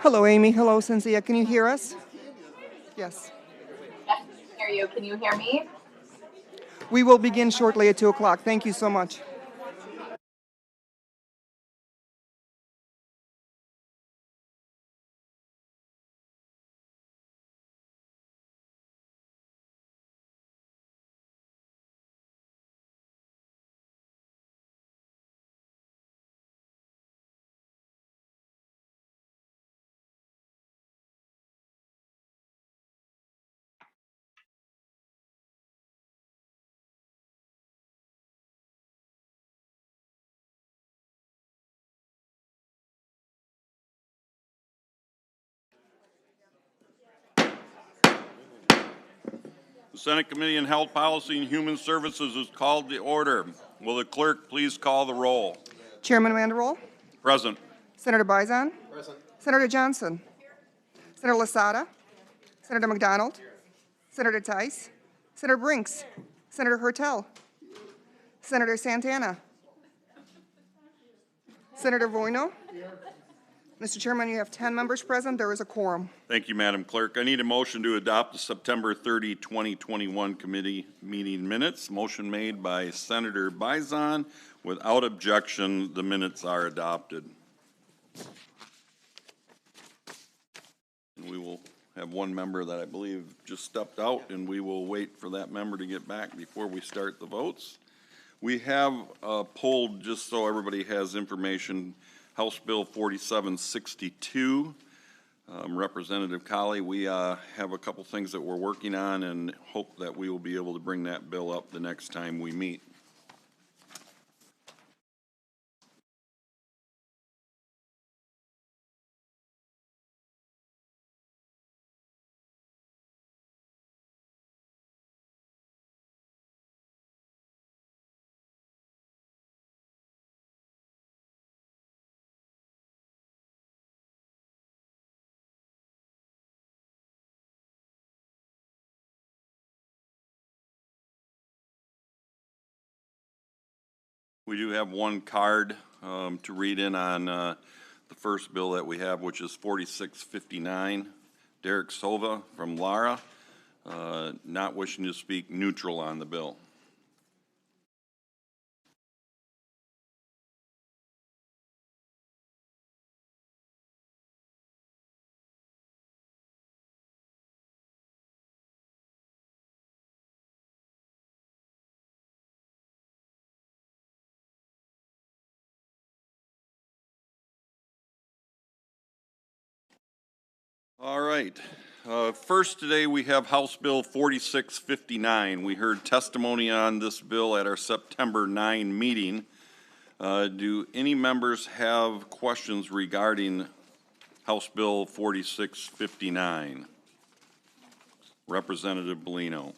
Hello, Amy. Hello, Cynthia. Can you hear us? Yes. Yes, I can hear you. Can you hear me? We will begin shortly at 2 o'clock. Thank you so much. The Senate Committee on Health Policy and Human Services is called to order. Will the clerk please call the roll? Chairman Vanderwall, Present. Senator Bizon, Senator Johnson, Senator Lasada, Senator McDonald, Senator Tice, Senator Brinks, Senator Hertel, Senator Santana, Senator Voino. Mr. Chairman, you have 10 members present. There is a quorum. Thank you, Madam Clerk. I need a motion to adopt the September 30, 2021 committee meeting minutes. Motion made by Senator Bizon. Without objection, the minutes are adopted. And we will have one member that I believe just stepped out, and we will wait for that member to get back before we start the votes. We have pulled, just so everybody has information, House Bill 4762. Representative Colley, we have a couple things that we're working on and hope that we will be able to bring that bill up the next time we meet. We do have one card to read in on the first bill that we have, which is 4659. Derek Sova from Lara, not wishing to speak, neutral on the bill. All right. First today we have House Bill 4659. We heard testimony on this bill at our September 9 meeting. Do any members have questions regarding House Bill 4659? Representative Bellino.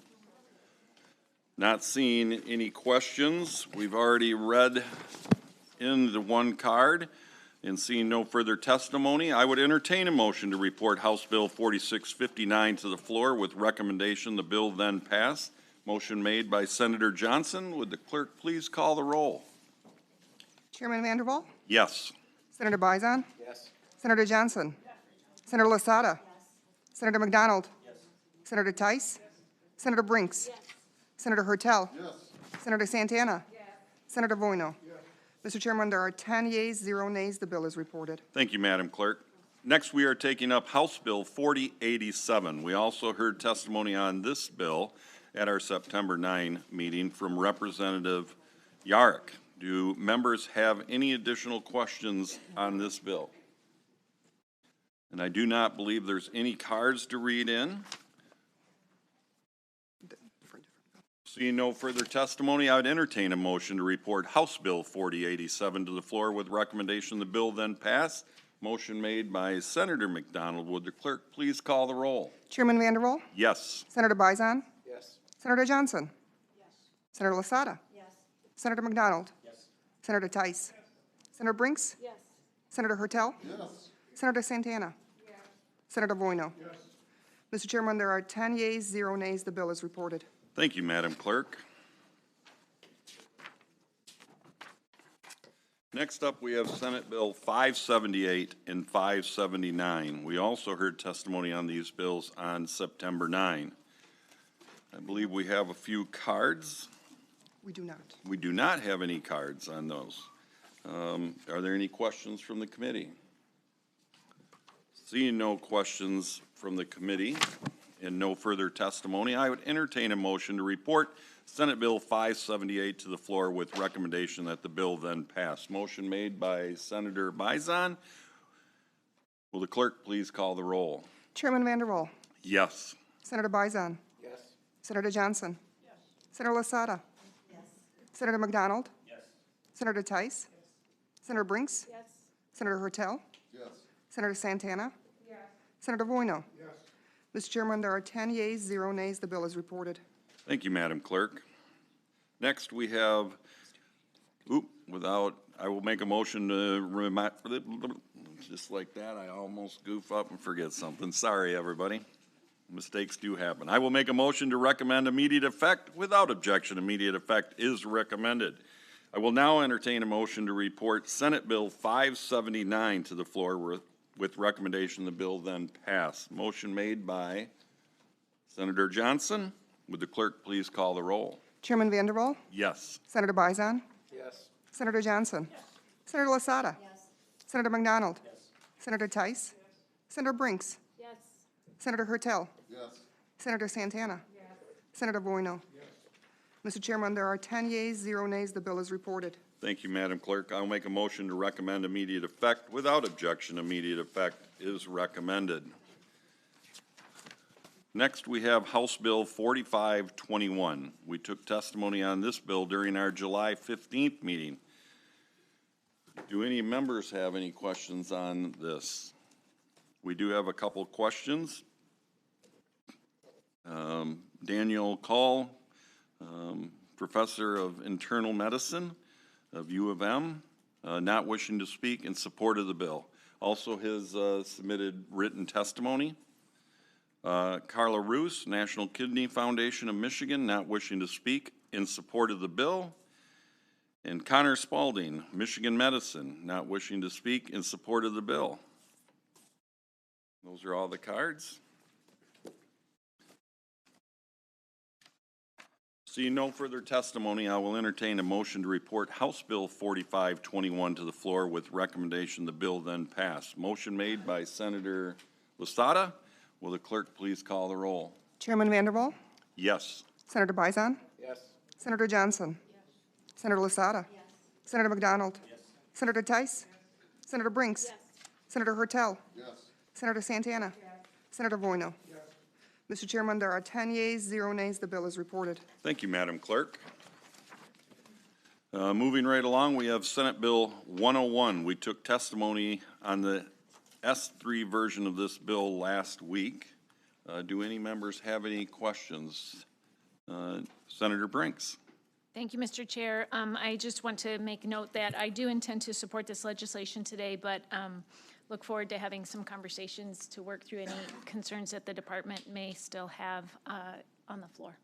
Not seeing any questions. We've already read in the one card. And seeing no further testimony, I would entertain a motion to report House Bill 4659 to the floor with recommendation the bill then pass. Motion made by Senator Johnson. Would the clerk please call the roll? Chairman Vanderwall, Yes. Senator Bizon, yes. Senator Johnson, yes. Senator Lasada, yes. Senator McDonald, yes. Senator Tice, yes. Senator Brinks, yes. Senator Hertel, yes. Senator Santana, yes. Senator Voino. Yes. Mr. Chairman, there are 10 yeas, 0 nays. The bill is reported. Thank you, Madam Clerk. Next, we are taking up House Bill 4087. We also heard testimony on this bill at our September 9 meeting from Representative Yarrick. Do members have any additional questions on this bill? And I do not believe there's any cards to read in. Seeing no further testimony, I would entertain a motion to report House Bill 4087 to the floor with recommendation the bill then pass. Motion made by Senator McDonald. Would the clerk please call the roll? Chairman Vanderwall, Yes. Senator Bizon, Yes. Senator Johnson, Yes. Senator Lasada, Yes. Senator McDonald, Yes. Senator Tice, Senator Brinks, Yes. Senator Hertel, Yes. Senator Santana, Yes. Senator Voino. Yes. Mr. Chairman, there are 10 yeas, 0 nays. The bill is reported. Thank you, Madam Clerk. Next up, we have Senate Bill 578 and 579. We also heard testimony on these bills on September 9. I believe we have a few cards. We do not. We do not have any cards on those. Are there any questions from the committee? Seeing no questions from the committee and no further testimony, I would entertain a motion to report Senate Bill 578 to the floor with recommendation that the bill then pass. Motion made by Senator Bizon. Will the clerk please call the roll? Chairman Vanderwall, Yes. Senator Bizon. Yes. Senator Johnson. Yes. Senator Lasada. Yes. Senator McDonald. Yes. Senator Tice. Yes. Senator Brinks. Yes. Senator Hertel. Yes. Senator Santana. Yes. Senator Voino. Yes. Mr. Chairman, there are 10 yeas, 0 nays. The bill is reported. Thank you, Madam Clerk. Next, we have, I will make a motion to just like that, I almost goof up and forget something. Sorry, everybody. Mistakes do happen. I will make a motion to recommend immediate effect. Without objection, immediate effect is recommended. I will now entertain a motion to report Senate Bill 579 to the floor with recommendation the bill then pass. Motion made by Senator Johnson. Would the clerk please call the roll? Chairman Vanderwall, Yes. Senator Bizon. Yes. Senator Johnson. Yes. Senator Lasada. Yes. Senator McDonald. Yes. Senator Tice. Yes. Senator Brinks. Yes. Senator Hertel. Yes. Senator Santana. Yes. Senator Voino. Yes. Mr. Chairman, there are 10 yeas, 0 nays. The bill is reported. Thank you, Madam Clerk. I'll make a motion to recommend immediate effect. Without objection, immediate effect is recommended. Next, we have House Bill 4521. We took testimony on this bill during our July 15th meeting. Do any members have any questions on this? We do have a couple questions. Daniel Call, Professor of Internal Medicine of U of M, not wishing to speak in support of the bill. Also has submitted written testimony. Carla Roos, National Kidney Foundation of Michigan, not wishing to speak in support of the bill. And Connor Spalding, Michigan Medicine, not wishing to speak in support of the bill. Those are all the cards. Seeing no further testimony, I will entertain a motion to report House Bill 4521 to the floor with recommendation the bill then pass. Motion made by Senator Lasada. Will the clerk please call the roll? Chairman Vanderwall, Yes. Senator Bizon. Yes. Senator Johnson. Yes. Senator Lasada. Yes. Senator McDonald. Yes. Senator Tice. Yes. Senator Brinks. Yes. Senator Hertel. Yes. Senator Santana. Yes. Senator Voino. Yes. Mr. Chairman, there are 10 yeas, 0 nays. The bill is reported. Thank you, Madam Clerk. Moving right along, we have Senate Bill 101. We took testimony on the S3 version of this bill last week. Do any members have any questions? Senator Brinks. Thank you, Mr. Chair. I just want to make note that I do intend to support this legislation today, but look forward to having some conversations to work through any concerns that the department may still have on the floor.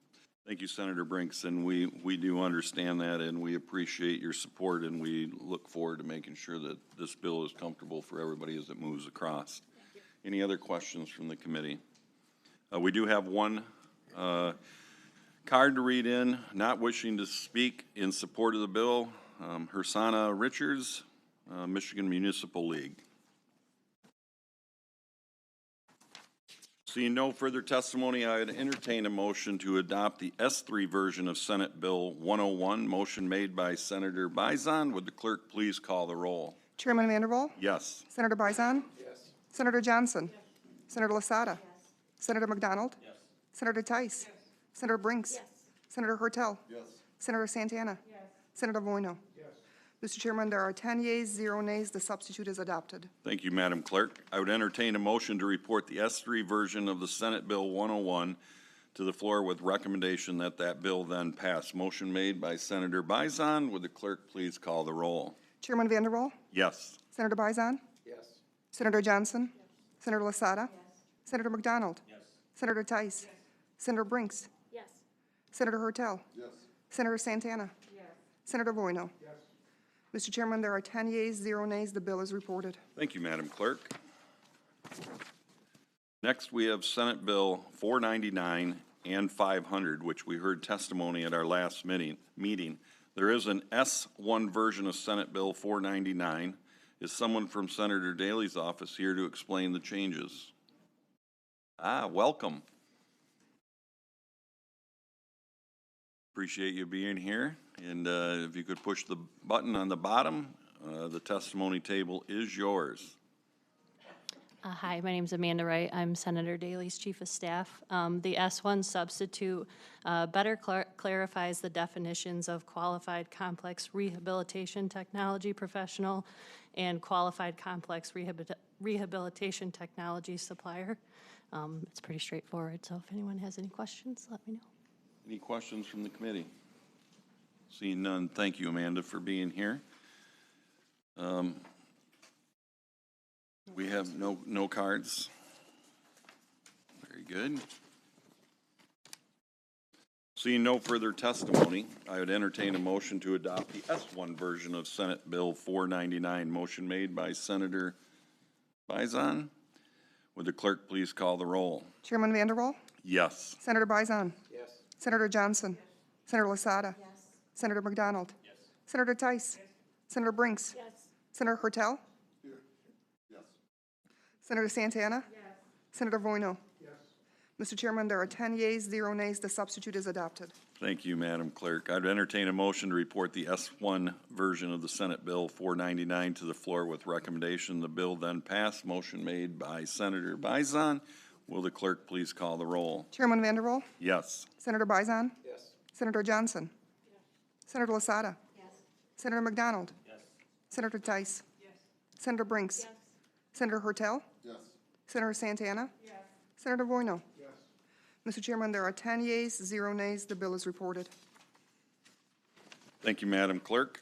Thank you, Senator Brinks, and we do understand that, and we appreciate your support, and we look forward to making sure that this bill is comfortable for everybody as it moves across. Any other questions from the committee? We do have one card to read in, not wishing to speak in support of the bill, Hersana Richards, Michigan Municipal League. Seeing no further testimony, I would entertain a motion to adopt the S3 version of Senate Bill 101. Motion made by Senator Bizon. Would the clerk please call the roll? Chairman Vanderwall, Yes. Senator Bizon. Yes. Senator Johnson. Yes. Senator Lasada. Yes. Senator McDonald. Yes. Senator Tice. Yes. Senator Brinks. Yes. Senator Hertel. Yes. Senator Santana. Yes. Senator Voino. Yes. Mr. Chairman, there are 10 yeas, 0 nays. The substitute is adopted. Thank you, Madam Clerk. I would entertain a motion to report the S3 version of the Senate Bill 101 to the floor with recommendation that that bill then pass. Motion made by Senator Bizon. Would the clerk please call the roll? Chairman Vanderwall, Yes. Senator Bizon. Yes. Senator Johnson. Yes. Senator Lasada. Yes. Senator McDonald. Yes. Senator Tice. Yes. Senator Brinks. Yes. Senator Hertel. Yes. Senator Santana. Yes. Senator Voino. Yes. Mr. Chairman, there are 10 yeas, 0 nays. The bill is reported. Thank you, Madam Clerk. Next, we have Senate Bill 499 and 500, which we heard testimony at our last meeting. There is an S1 version of Senate Bill 499. Is someone from Senator Daley's office here to explain the changes? Welcome. Appreciate you being here. And if you could push the button on the bottom, the testimony table is yours. Hi, my name is Amanda Wright. I'm Senator Daley's Chief of Staff. The S1 substitute better clarifies the definitions of qualified complex rehabilitation technology professional and qualified complex rehabilitation technology supplier. It's pretty straightforward, so if anyone has any questions, let me know. Any questions from the committee? Seeing none, thank you, Amanda, for being here. We have no cards. Very good. Seeing no further testimony, I would entertain a motion to adopt the S1 version of Senate Bill 499. Motion made by Senator Bison. Would the clerk please call the roll? Chairman Vanderwall, Yes. Senator Bison. Yes. Senator Johnson. Yes. Senator Lasada. Yes. Senator McDonald. Yes. Senator Tice. Yes. Senator Brinks. Yes. Senator Hertel. Yes. Senator Santana. Yes. Senator Voino. Yes. Mr. Chairman, there are 10 yeas, 0 nays. The substitute is adopted. Thank you, Madam Clerk. I'd entertain a motion to report the S1 version of the Senate Bill 499 to the floor with recommendation the bill then pass. Motion made by Senator Bison. Will the clerk please call the roll? Chairman Vanderwall, Yes. Senator Bison. Yes. Senator Johnson. Yes. Senator Lasada. Yes. Senator McDonald. Yes. Senator Tice. Yes. Senator Brinks. Yes. Senator Hertel. Yes. Senator Santana. Yes. Senator Voino. Yes. Mr. Chairman, there are 10 yeas, 0 nays. The bill is reported. Thank you, Madam Clerk.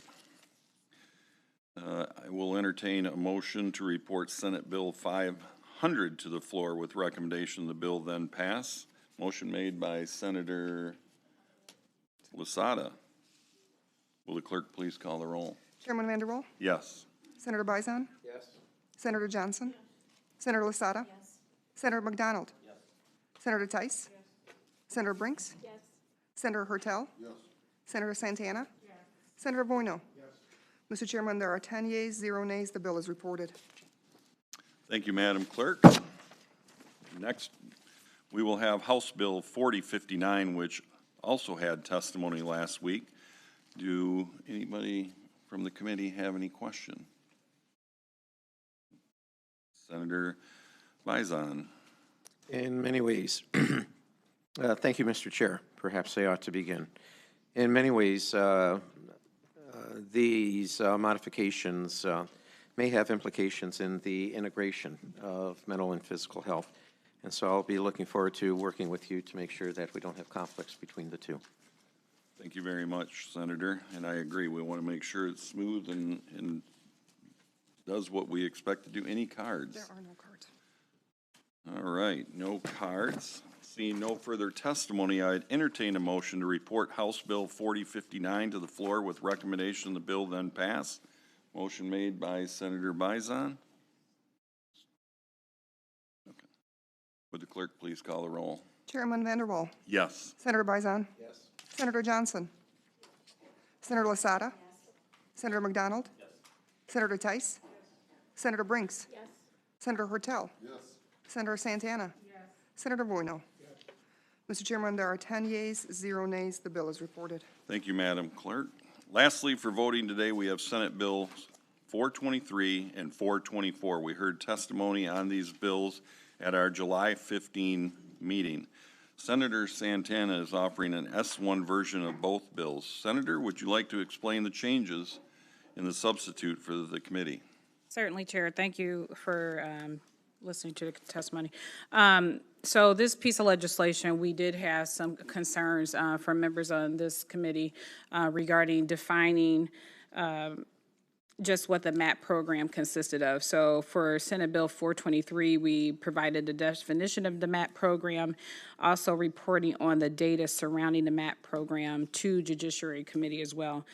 I will entertain a motion to report Senate Bill 500 to the floor with recommendation the bill then pass. Motion made by Senator Lasada. Will the clerk please call the roll? Chairman Vanderwall, Yes. Senator Bison. Yes. Senator Johnson. Yes. Senator Lasada. Yes. Senator McDonald. Yes. Senator Tice. Yes. Senator Brinks. Yes. Senator Hertel. Yes. Senator Santana. Yes. Senator Voino. Yes. Mr. Chairman, there are 10 yeas, 0 nays. The bill is reported. Thank you, Madam Clerk. Next, we will have House Bill 4059, which also had testimony last week. Do anybody from the committee have any question? Senator Bison. In many ways, thank you, Mr. Chair. Perhaps I ought to begin. In many ways, these modifications may have implications in the integration of mental and physical health. And so I'll be looking forward to working with you to make sure that we don't have conflicts between the two. Thank you very much, Senator. And I agree. We want to make sure it's smooth and does what we expect to do. Any cards? There are no cards. All right, no cards. Seeing no further testimony, I'd entertain a motion to report House Bill 4059 to the floor with recommendation the bill then pass. Motion made by Senator Bison. Okay. Would the clerk please call the roll? Chairman Vanderwall, Yes. Senator Bison. Yes. Senator Johnson. Senator Lasada. Yes. Senator McDonald. Yes. Senator Tice. Yes. Senator Brinks. Yes. Senator Hertel. Yes. Senator Santana. Yes. Senator Voino. Yes. Mr. Chairman, there are 10 yeas, 0 nays. The bill is reported. Thank you, Madam Clerk. Lastly, for voting today, we have Senate Bill 423 and 424. We heard testimony on these bills at our July 15 meeting. Senator Santana is offering an S1 version of both bills. Senator, would you like to explain the changes in the substitute for the committee? Certainly, Chair. Thank you for listening to the testimony. So this piece of legislation, we did have some concerns from members on this committee regarding defining just what the MAP program consisted of. So for Senate Bill 423, we provided the definition of the MAP program, also reporting on the data surrounding the MAP program to Judiciary Committee as well.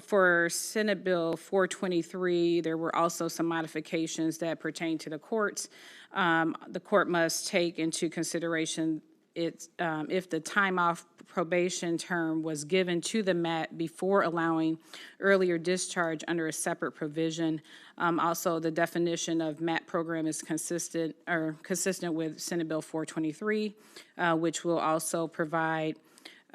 For Senate Bill 423, there were also some modifications that pertain to the courts. The court must take into consideration if the time off probation term was given to the MAT before allowing earlier discharge under a separate provision. Also, the definition of MAT program is consistent with Senate Bill 423, which will also provide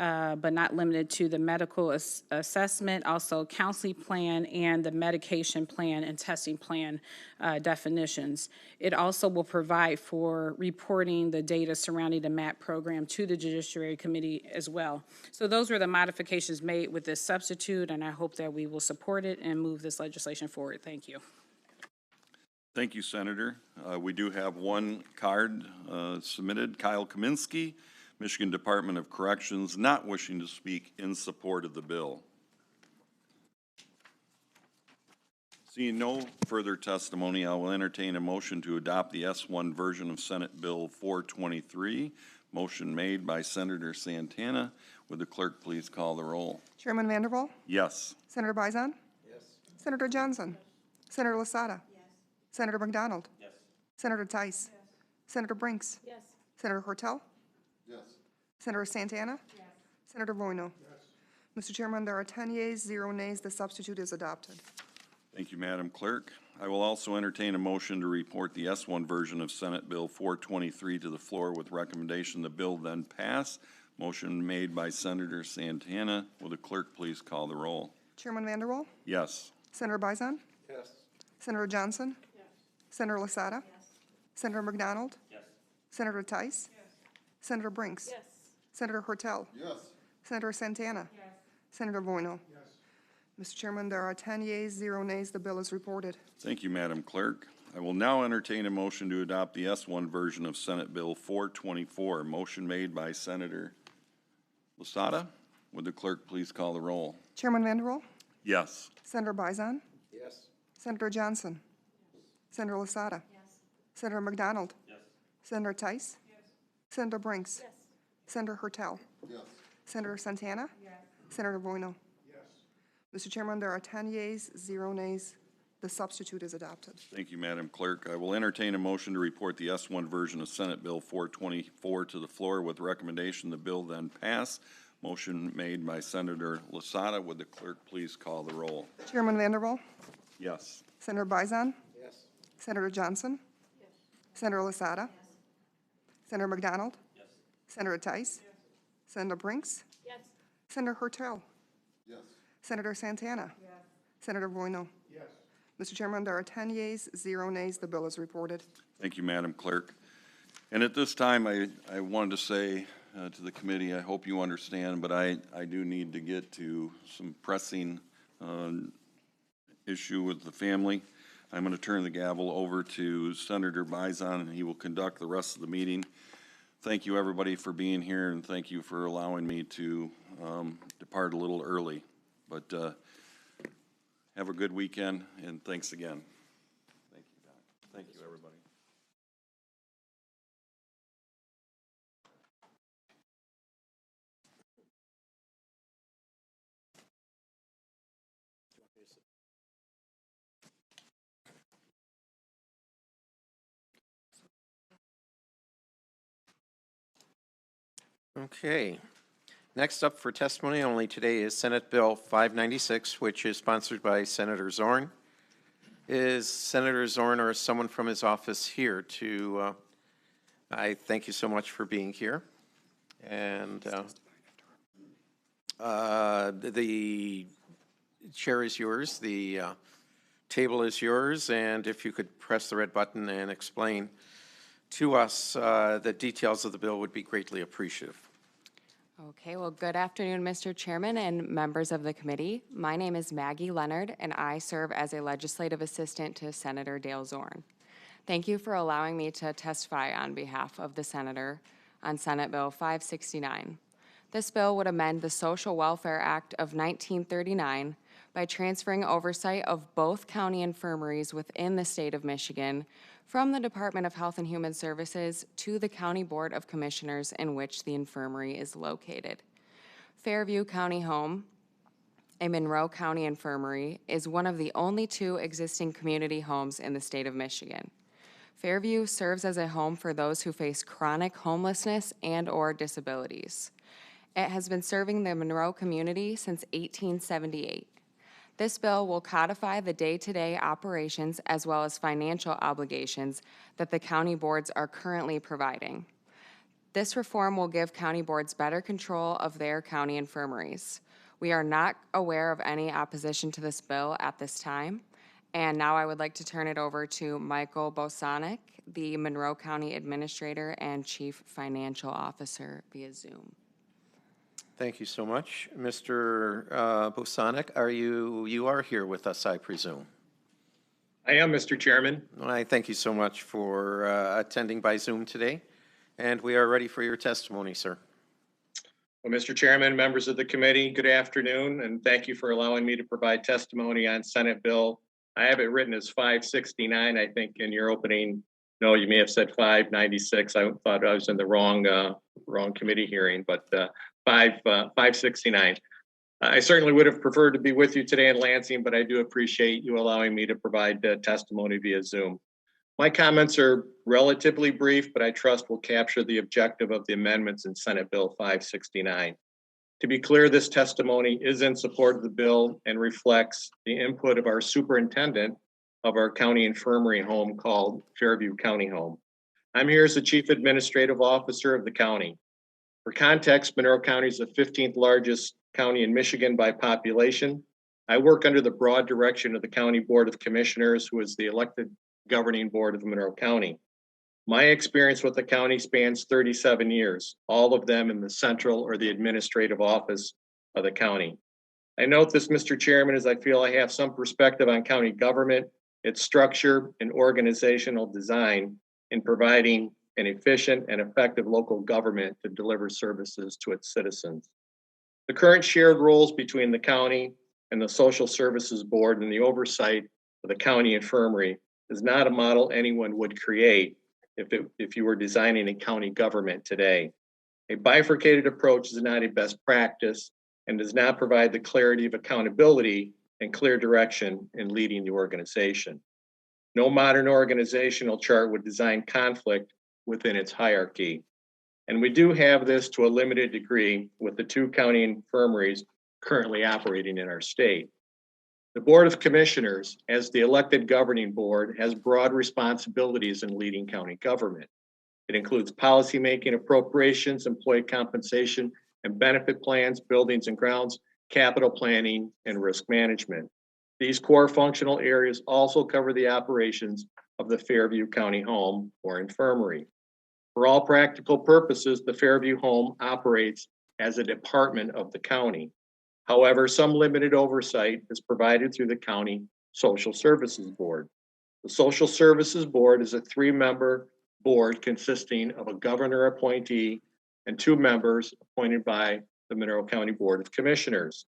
but not limited to the medical assessment, also counseling plan and the medication plan and testing plan definitions. It also will provide for reporting the data surrounding the MAP program to the Judiciary Committee as well. So those were the modifications made with this substitute, and I hope that we will support it and move this legislation forward. Thank you. Thank you, Senator. We do have one card submitted. Kyle Kaminsky, Michigan Department of Corrections, not wishing to speak in support of the bill. Seeing no further testimony, I will entertain a motion to adopt the S1 version of Senate Bill 423. Motion made by Senator Santana. Would the clerk please call the roll? Chairman Vanderwall, Yes. Senator Bizon, Senator Johnson, Senator Lasada, Senator McDonald, Senator Tice, Senator Brinks, Senator Hortel, Senator Santana, Senator Voino. Mr. Chairman, there are 10 yeas, 0 nays. The substitute is adopted. Thank you, Madam Clerk. I will also entertain a motion to report the S1 version of Senate Bill 423 to the floor with recommendation the bill then pass. Motion made by Senator Santana. Will the clerk please call the roll? Chairman Vanderwall, Yes. Senator Bizon, Senator Johnson, Senator Lasada, Senator McDonald, Senator Tice, Senator Brinks, Senator Hortel, Senator Santana, Senator Voino. Mr. Chairman, there are 10 yeas, 0 nays. The bill is reported. Thank you, Madam Clerk. I will now entertain a motion to adopt the S1 version of Senate Bill 424. Motion made by Senator Lasada. Would the clerk please call the roll? Chairman Vanderwall, Yes. Senator Bizon, Senator Johnson, Senator Lasada, Senator McDonald, Senator Tice, Senator Brinks, Senator Hertel, Senator Santana, Senator Voino. Mr. Chairman, there are 10 yeas, 0 nays. The substitute is adopted. Thank you, Madam Clerk. I will entertain a motion to report the S1 version of Senate Bill 424 to the floor with recommendation the bill then pass. Motion made by Senator Lasada. Would the clerk please call the roll? Chairman Vanderwall, Yes. Senator Bizon, Senator Johnson, Senator Lasada, Senator McDonald, Senator Tice, Senator Brinks, Senator Hertel, Senator Santana, Senator Voino. Mr. Chairman, there are 10 yeas, 0 nays. The bill is reported. Thank you, Madam Clerk. And at this time, I wanted to say to the committee, I hope you understand, but I do need to get to some pressing issue with the family. I'm going to turn the gavel over to Senator Bizon, and he will conduct the rest of the meeting. Thank you, everybody, for being here, and thank you for allowing me to depart a little early. But have a good weekend, and thanks again. Thank you, Doc. Thank you, everybody. Okay. Next up for testimony only today is Senate Bill 596, which is sponsored by Senator Zorn. Is Senator Zorn or someone from his office here to, I thank you so much for being here. And the chair is yours, the table is yours, and if you could press the red button and explain to us the details of the bill would be greatly appreciative. Okay, well, good afternoon, Mr. Chairman and members of the committee. My name is Maggie Leonard, and I serve as a legislative assistant to Senator Dale Zorn. Thank you for allowing me to testify on behalf of the senator on Senate Bill 569. This bill would amend the Social Welfare Act of 1939 by transferring oversight of both county infirmaries within the state of Michigan from the Department of Health and Human Services to the County Board of Commissioners in which the infirmary is located. Fairview County Home a Monroe County infirmary, is one of the only 2 existing community homes in the state of Michigan. Fairview serves as a home for those who face chronic homelessness and/or disabilities. It has been serving the Monroe community since 1878. This bill will codify the day-to-day operations as well as financial obligations that the county boards are currently providing. This reform will give county boards better control of their county infirmaries. We are not aware of any opposition to this bill at this time. And now I would like to turn it over to Michael Bosanic, the Monroe County Administrator and Chief Financial Officer via Zoom. Thank you so much. Mr. Bosanic, you are here with us, I presume? I am, Mr. Chairman. I thank you so much for attending by Zoom today, and we are ready for your testimony, sir. Well, Mr. Chairman, members of the committee, good afternoon, and thank you for allowing me to provide testimony on Senate Bill. I have it written as 569, I think, in your opening. No, you may have said 596. I thought I was in the wrong committee hearing, but 569. I certainly would have preferred to be with you today in Lansing, but I do appreciate you allowing me to provide testimony via Zoom. My comments are relatively brief, but I trust will capture the objective of the amendments in Senate Bill 569. To be clear, this testimony is in support of the bill and reflects the input of our superintendent of our county infirmary home called Fairview County Home. I'm here as the Chief Administrative Officer of the county. For context, Monroe County is the 15th largest county in Michigan by population. I work under the broad direction of the County Board of Commissioners, who is the elected governing board of Monroe County. My experience with the county spans 37 years, all of them in the central or the administrative office of the county. I note this, Mr. Chairman, as I feel I have some perspective on county government, its structure and organizational design in providing an efficient and effective local government to deliver services to its citizens. The current shared roles between the county and the Social Services Board and the oversight of the county infirmary is not a model anyone would create if you were designing a county government today. A bifurcated approach is not a best practice and does not provide the clarity of accountability and clear direction in leading the organization. No modern organizational chart would design conflict within its hierarchy. And we do have this to a limited degree with the 2 county infirmaries currently operating in our state. The Board of Commissioners, as the elected governing board, has broad responsibilities in leading county government. It includes policymaking, appropriations, employee compensation and benefit plans, buildings and grounds, capital planning, and risk management. These core functional areas also cover the operations of the Fairview County Home or Infirmary. For all practical purposes, the Fairview Home operates as a department of the county. However, some limited oversight is provided through the County Social Services Board. The Social Services Board is a 3-member board consisting of a governor appointee and 2 members appointed by the Monroe County Board of Commissioners.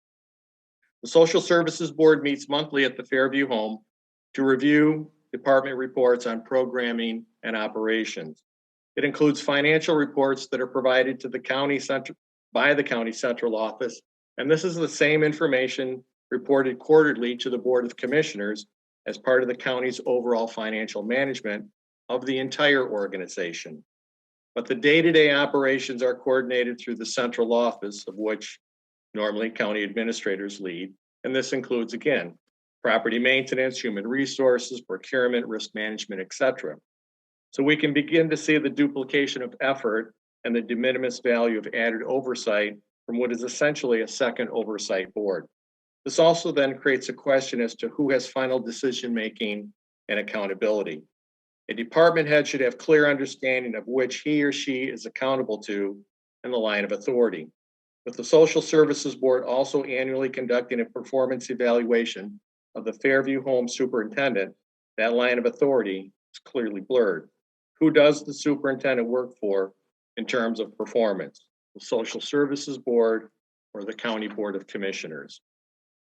The Social Services Board meets monthly at the Fairview Home to review department reports on programming and operations. It includes financial reports that are provided to the county central by the county central office, and this is the same information reported quarterly to the Board of Commissioners as part of the county's overall financial management of the entire organization. But the day-to-day operations are coordinated through the central office, of which normally county administrators lead, and this includes, again, property maintenance, human resources, procurement, risk management, etc. So we can begin to see the duplication of effort and the de minimis value of added oversight from what is essentially a second oversight board. This also then creates a question as to who has final decision-making and accountability. A department head should have clear understanding of which he or she is accountable to and the line of authority. With the Social Services Board also annually conducting a performance evaluation of the Fairview Home Superintendent, that line of authority is clearly blurred. Who does the superintendent work for in terms of performance? The Social Services Board or the County Board of Commissioners?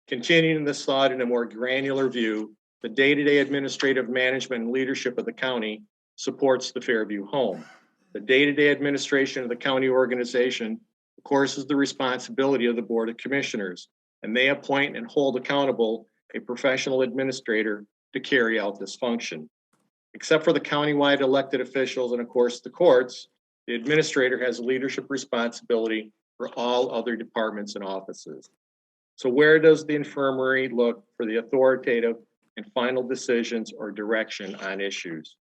Continuing this thought in a more granular view, the day-to-day administrative management and leadership of the county supports the Fairview Home. The day-to-day administration of the county organization, of course, is the responsibility of the Board of Commissioners, and they appoint and hold accountable a professional administrator to carry out this function. Except for the countywide elected officials and of course the courts, the administrator has leadership responsibility for all other departments and offices. So where does the infirmary look for the authoritative and final decisions or direction on issues?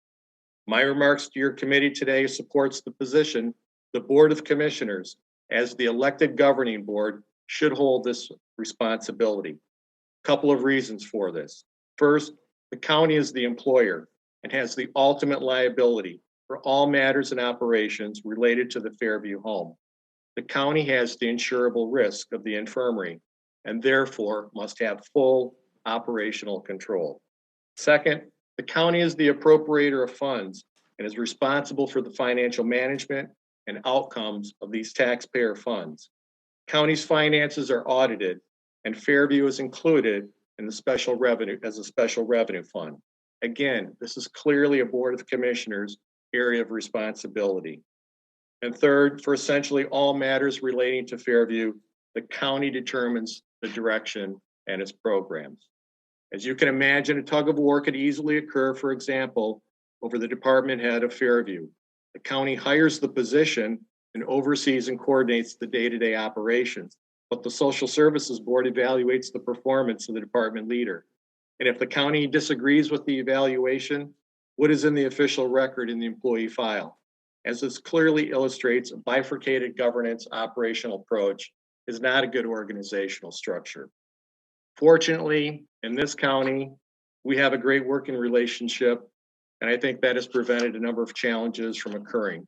My remarks to your committee today supports the position the Board of Commissioners, as the elected governing board, should hold this responsibility. Couple of reasons for this. First, the county is the employer and has the ultimate liability for all matters and operations related to the Fairview home. The county has the insurable risk of the infirmary and therefore must have full operational control. Second, the county is the appropriator of funds and is responsible for the financial management and outcomes of these taxpayer funds. County's finances are audited and Fairview is included in the special revenue as a special revenue fund. Again, this is clearly a Board of Commissioners area of responsibility. And third, for essentially all matters relating to Fairview, the county determines the direction and its programs. As you can imagine, a tug of war could easily occur, for example, over the department head of Fairview. The county hires the position and oversees and coordinates the day-to-day operations, but the Social Services Board evaluates the performance of the department leader. And if the county disagrees with the evaluation, what is in the official record in the employee file? As this clearly illustrates, a bifurcated governance operational approach is not a good organizational structure. Fortunately, in this county, we have a great working relationship, and I think that has prevented a number of challenges from occurring.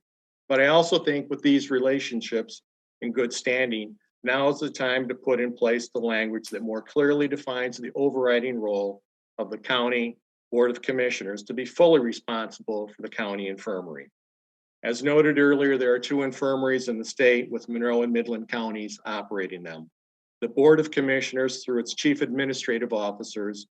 But I also think with these relationships in good standing, now is the time to put in place the language that more clearly defines the overriding role of the County Board of Commissioners to be fully responsible for the county infirmary. As noted earlier, there are 2 infirmaries in the state with Monroe and Midland counties operating them. The Board of Commissioners, through its chief administrative officers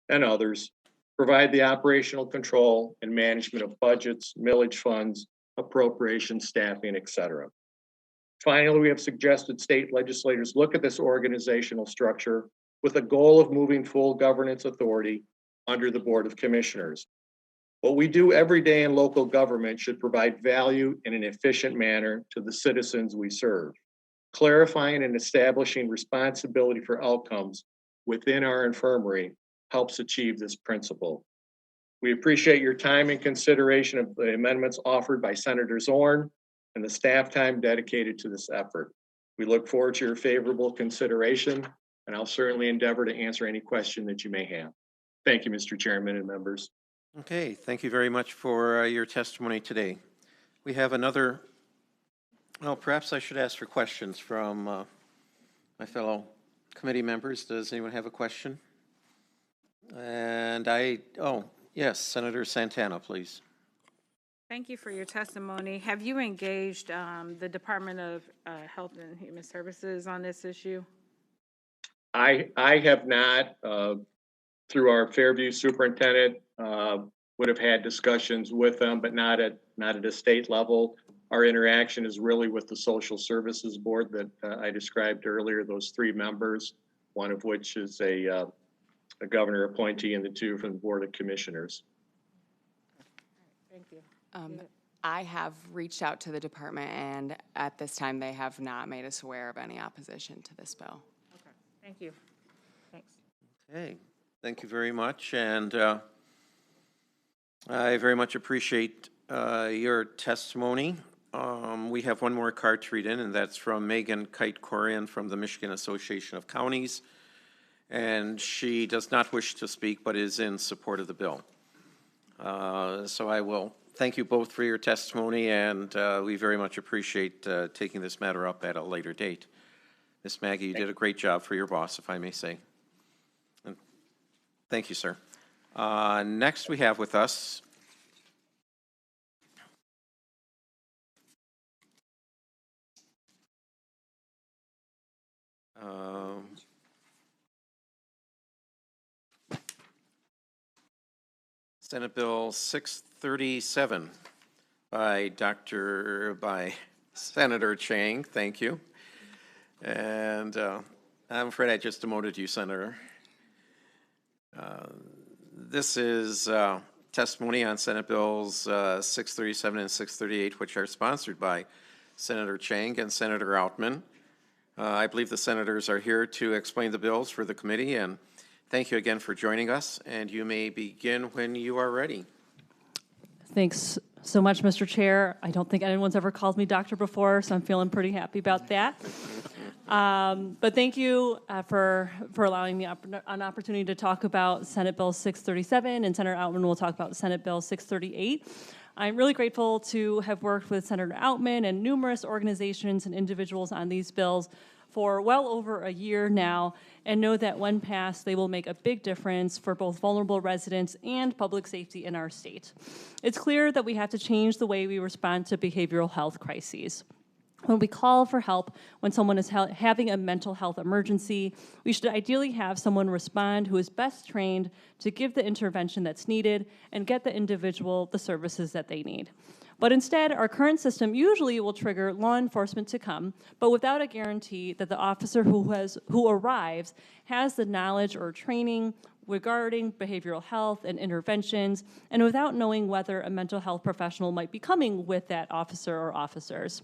and others, provide the operational control and management of budgets, millage funds, appropriations, staffing, etc. Finally, we have suggested state legislators look at this organizational structure with a goal of moving full governance authority under the Board of Commissioners. What we do every day in local government should provide value in an efficient manner to the citizens we serve. Clarifying and establishing responsibility for outcomes within our infirmary helps achieve this principle. We appreciate your time and consideration of the amendments offered by Senator Zorn and the staff time dedicated to this effort. We look forward to your favorable consideration, and I'll certainly endeavor to answer any question that you may have. Thank you, Mr. Chairman and members. Okay, thank you very much for your testimony today. We have another, well, perhaps I should ask for questions from my fellow committee members. Does anyone have a question? And yes, Senator Santana, please. Thank you for your testimony. Have you engaged the Department of Health and Human Services on this issue? I have not, through our Fairview superintendent, would have had discussions with them, but not at a state level. Our interaction is really with the Social Services Board that I described earlier, those 3 members, one of which is a governor appointee and the 2 from the Board of Commissioners. Thank you. I have reached out to the department, and at this time, they have not made us aware of any opposition to this bill. Okay, thank you. Thanks. Okay, thank you very much, and I very much appreciate your testimony. We have one more card to read in, and that's from Megan Kite-Corian from the Michigan Association of Counties, and she does not wish to speak, but is in support of the bill. So I will thank you both for your testimony, and we very much appreciate taking this matter up at a later date. Ms. Maggie, you did a great job for your boss, if I may say. And thank you, sir. Next we have with us Senate Bill 637 by Senator Chang, thank you. And I'm afraid I just demoted you, Senator. This is testimony on Senate Bills 637 and 638, which are sponsored by Senator Chang and Senator Outman. I believe the senators are here to explain the bills for the committee, and thank you again for joining us, and you may begin when you are ready. Thanks so much, Mr. Chair. I don't think anyone's ever called me doctor before, so I'm feeling pretty happy about that. But thank you for allowing me an opportunity to talk about Senate Bill 637, and Senator Outman will talk about Senate Bill 638. I'm really grateful to have worked with Senator Outman and numerous organizations and individuals on these bills for well over a year now, and know that when passed, they will make a big difference for both vulnerable residents and public safety in our state. It's clear that we have to change the way we respond to behavioral health crises. When we call for help when someone is having a mental health emergency, we should ideally have someone respond who is best trained to give the intervention that's needed and get the individual the services that they need. But instead, our current system usually will trigger law enforcement to come, but without a guarantee that the officer who arrives has the knowledge or training regarding behavioral health and interventions, and without knowing whether a mental health professional might be coming with that officer or officers.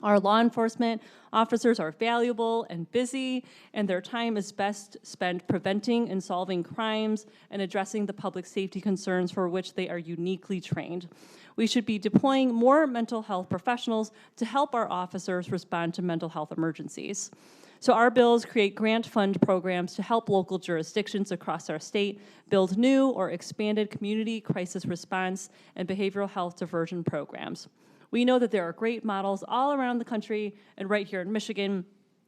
Our law enforcement officers are valuable and busy, and their time is best spent preventing and solving crimes and addressing the public safety concerns for which they are uniquely trained. We should be deploying more mental health professionals to help our officers respond to mental health emergencies. So our bills create grant fund programs to help local jurisdictions across our state build new or expanded community crisis response and behavioral health diversion programs. We know that there are great models all around the country and right here in Michigan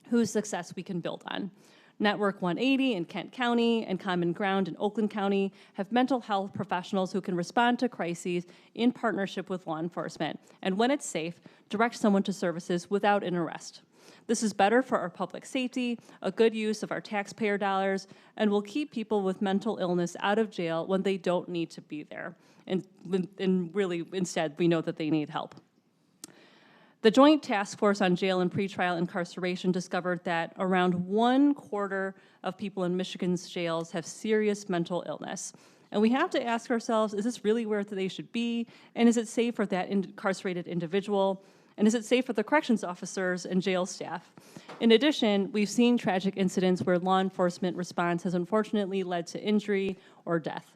whose success we can build on. Network 180 in Kent County and Common Ground in Oakland County have mental health professionals who can respond to crises in partnership with law enforcement, and when it's safe, direct someone to services without an arrest. This is better for our public safety, a good use of our taxpayer dollars, and will keep people with mental illness out of jail when they don't need to be there. And really, instead, we know that they need help. The Joint Task Force on Jail and Pretrial Incarceration discovered that around 1/4 of people in Michigan's jails have serious mental illness. And we have to ask ourselves, is this really where they should be? And is it safe for that incarcerated individual? And is it safe for the corrections officers and jail staff? In addition, we've seen tragic incidents where law enforcement response has unfortunately led to injury or death.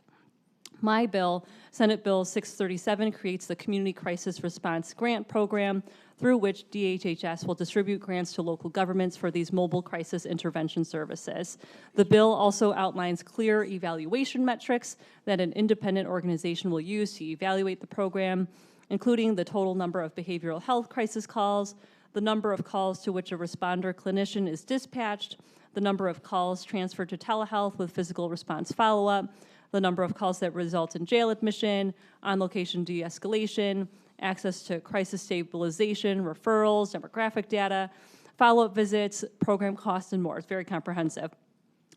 My bill, Senate Bill 637, creates the Community Crisis Response Grant Program, through which DHHS will distribute grants to local governments for these mobile crisis intervention services. The bill also outlines clear evaluation metrics that an independent organization will use to evaluate the program, including the total number of behavioral health crisis calls, the number of calls to which a responder clinician is dispatched, the number of calls transferred to telehealth with physical response follow-up, the number of calls that result in jail admission, on-location de-escalation, access to crisis stabilization, referrals, demographic data, follow-up visits, program costs, and more. It's very comprehensive.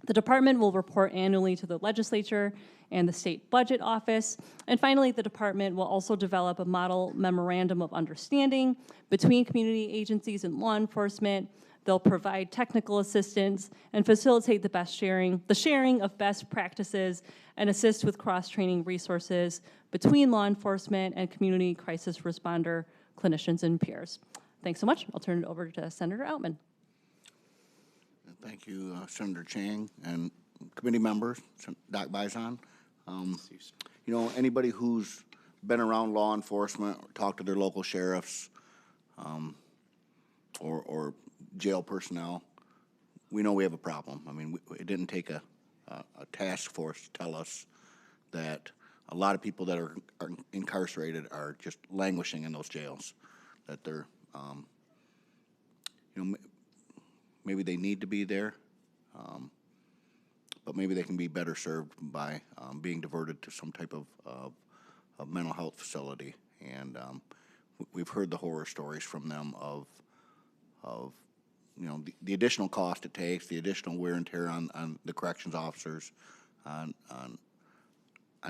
The department will report annually to the legislature and the state budget office. And finally, the department will also develop a model memorandum of understanding between community agencies and law enforcement. They'll provide technical assistance and facilitate the sharing of best practices and assist with cross-training resources between law enforcement and community crisis responder clinicians and peers. Thanks so much. I'll turn it over to Senator Outman. Thank you, Senator Chang and committee members, Doc Bison. You know, anybody who's been around law enforcement or talked to their local sheriffs or jail personnel, we know we have a problem. I mean, it didn't take a task force to tell us that a lot of people that are incarcerated are just languishing in those jails, that they're, you know, maybe they need to be there, but maybe they can be better served by being diverted to some type of mental health facility. And we've heard the horror stories from them of you know, the additional cost it takes, the additional wear and tear on the corrections officers, on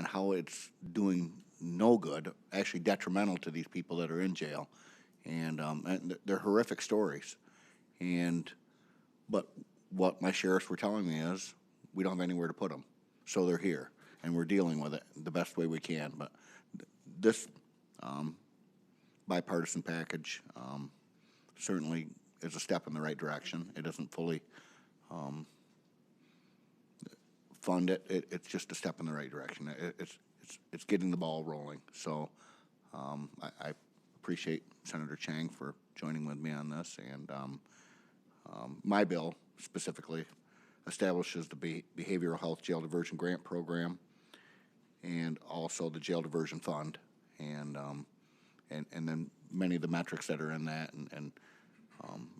how it's doing no good, actually detrimental to these people that are in jail. And they're horrific stories. But what my sheriffs were telling me is, we don't have anywhere to put them, so they're here, and we're dealing with it the best way we can. But this bipartisan package certainly is a step in the right direction. It doesn't fully fund it. It's just a step in the right direction. It's getting the ball rolling. So I appreciate Senator Chang for joining with me on this. And my bill specifically establishes the Behavioral Health Jail Diversion Grant Program and also the Jail Diversion Fund, and then many of the metrics that are in that and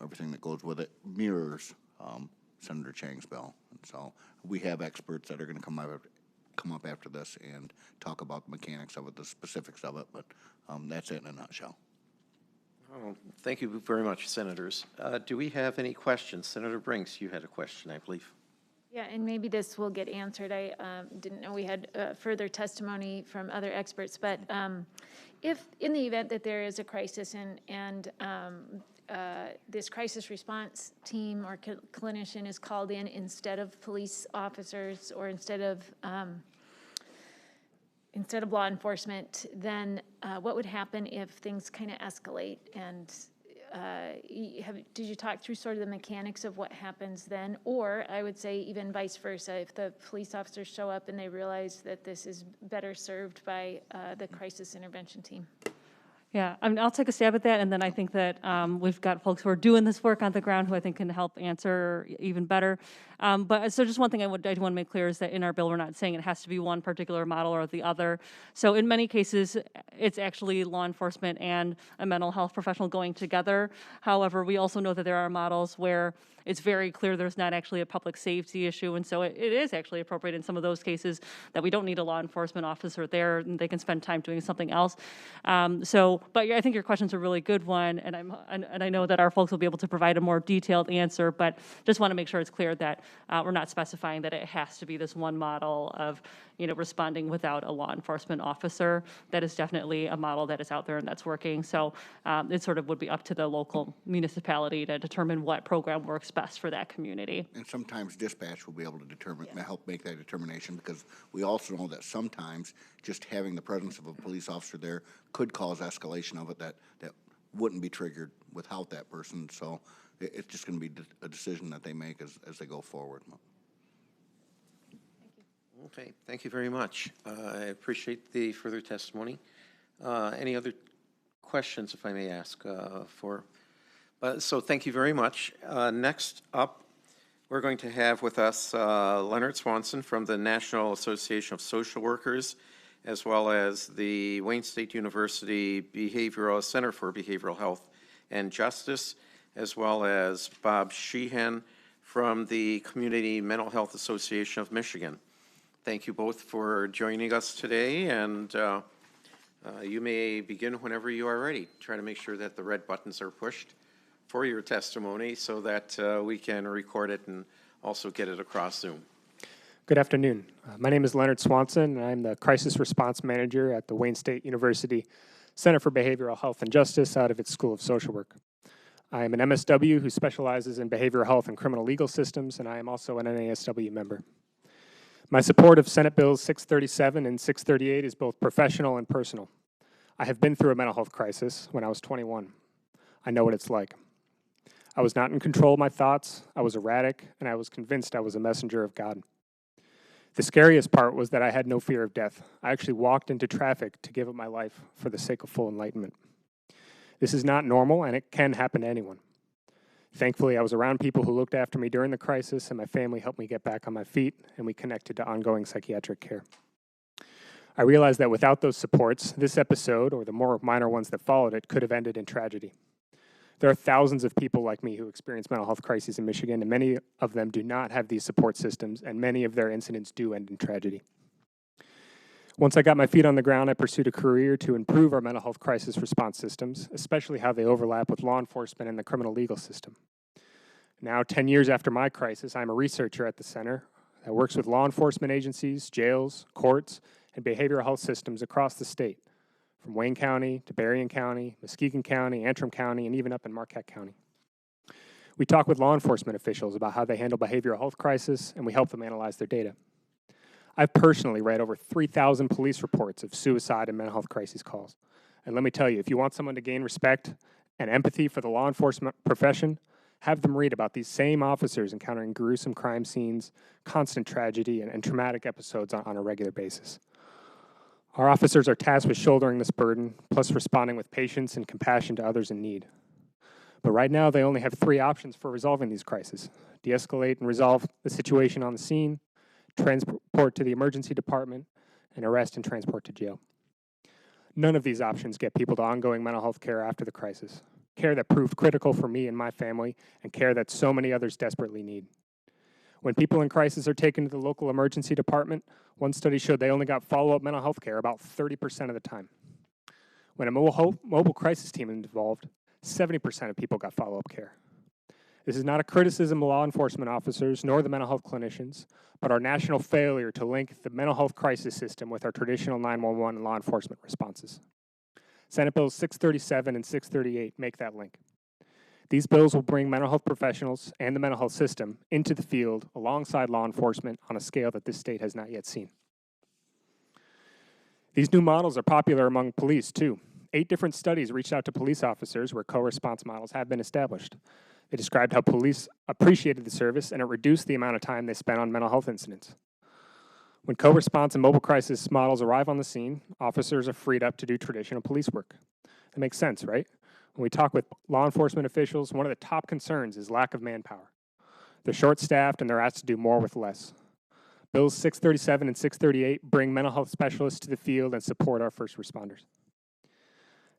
everything that goes with it mirrors Senator Chang's bill. And so we have experts that are going to come up after this and talk about the mechanics of it, the specifics of it, but that's it in a nutshell. Oh, thank you very much, Senators. Do we have any questions? Senator Brinks, you had a question, I believe. Yeah, and maybe this will get answered. I didn't know we had further testimony from other experts, but if in the event that there is a crisis and this crisis response team or clinician is called in instead of police officers or instead of law enforcement, then what would happen if things kind of escalate? And did you talk through sort of the mechanics of what happens then? Or I would say even vice versa, if the police officers show up and they realize that this is better served by the crisis intervention team. Yeah, I mean, I'll take a stab at that, and then I think that we've got folks who are doing this work on the ground who I think can help answer even better. But so just one thing I want to make clear is that in our bill, we're not saying it has to be one particular model or the other. So in many cases, it's actually law enforcement and a mental health professional going together. However, we also know that there are models where it's very clear there's not actually a public safety issue, and so it is actually appropriate in some of those cases that we don't need a law enforcement officer there, and they can spend time doing something else. But I think your question's a really good one, and I know that our folks will be able to provide a more detailed answer, but just want to make sure it's clear that we're not specifying that it has to be this one model of, responding without a law enforcement officer. That is definitely a model that is out there and that's working. So it sort of would be up to the local municipality to determine what program works best for that community. And sometimes dispatch will be able to help make that determination, because we also know that sometimes just having the presence of a police officer there could cause escalation of it that wouldn't be triggered without that person. So it's just going to be a decision that they make as they go forward. Okay, thank you very much. I appreciate the further testimony. Any other questions, if I may ask, so thank you very much. Next up, we're going to have with us Leonard Swanson from the National Association of Social Workers, as well as the Wayne State University Center for Behavioral Health and Justice, as well as Bob Sheehan from the Community Mental Health Association of Michigan. Thank you both for joining us today, and you may begin whenever you are ready. Try to make sure that the red buttons are pushed for your testimony so that we can record it and also get it across Zoom. Good afternoon. My name is Leonard Swanson, and I'm the Crisis Response Manager at the Wayne State University Center for Behavioral Health and Justice out of its School of Social Work. I am an MSW who specializes in behavioral health and criminal legal systems, and I am also an NASW member. My support of Senate Bills 637 and 638 is both professional and personal. I have been through a mental health crisis when I was 21. I know what it's like. I was not in control of my thoughts, I was erratic, and I was convinced I was a messenger of God. The scariest part was that I had no fear of death. I actually walked into traffic to give up my life for the sake of full enlightenment. This is not normal, and it can happen to anyone. Thankfully, I was around people who looked after me during the crisis, and my family helped me get back on my feet, and we connected to ongoing psychiatric care. I realized that without those supports, this episode, or the more minor ones that followed it, could have ended in tragedy. There are thousands of people like me who experience mental health crises in Michigan, and many of them do not have these support systems, and many of their incidents do end in tragedy. Once I got my feet on the ground, I pursued a career to improve our mental health crisis response systems, especially how they overlap with law enforcement and the criminal legal system. Now, 10 years after my crisis, I'm a researcher at the center that works with law enforcement agencies, jails, courts, and behavioral health systems across the state, from Wayne County to Berrien County, Muskegon County, Antrim County, and even up in Marquette County. We talk with law enforcement officials about how they handle behavioral health crisis, and we help them analyze their data. I've personally read over 3,000 police reports of suicide and mental health crisis calls. And let me tell you, if you want someone to gain respect and empathy for the law enforcement profession, have them read about these same officers encountering gruesome crime scenes, constant tragedy, and traumatic episodes on a regular basis. Our officers are tasked with shouldering this burden, plus responding with patience and compassion to others in need. But right now, they only have 3 options for resolving these crises: de-escalate and resolve the situation on the scene, transport to the emergency department, and arrest and transport to jail. None of these options get people to ongoing mental health care after the crisis, care that proved critical for me and my family, and care that so many others desperately need. When people in crisis are taken to the local emergency department, one study showed they only got follow-up mental health care about 30% of the time. When a mobile crisis team is involved, 70% of people got follow-up care. This is not a criticism of law enforcement officers nor the mental health clinicians, but our national failure to link the mental health crisis system with our traditional 911 and law enforcement responses. Senate Bills 637 and 638 make that link. These bills will bring mental health professionals and the mental health system into the field alongside law enforcement on a scale that this state has not yet seen. These new models are popular among police, too. 8 different studies reached out to police officers where co-response models have been established. They described how police appreciated the service and it reduced the amount of time they spent on mental health incidents. When co-response and mobile crisis models arrive on the scene, officers are freed up to do traditional police work. That makes sense, right? When we talk with law enforcement officials, one of the top concerns is lack of manpower. They're short-staffed and they're asked to do more with less. Bills 637 and 638 bring mental health specialists to the field and support our first responders.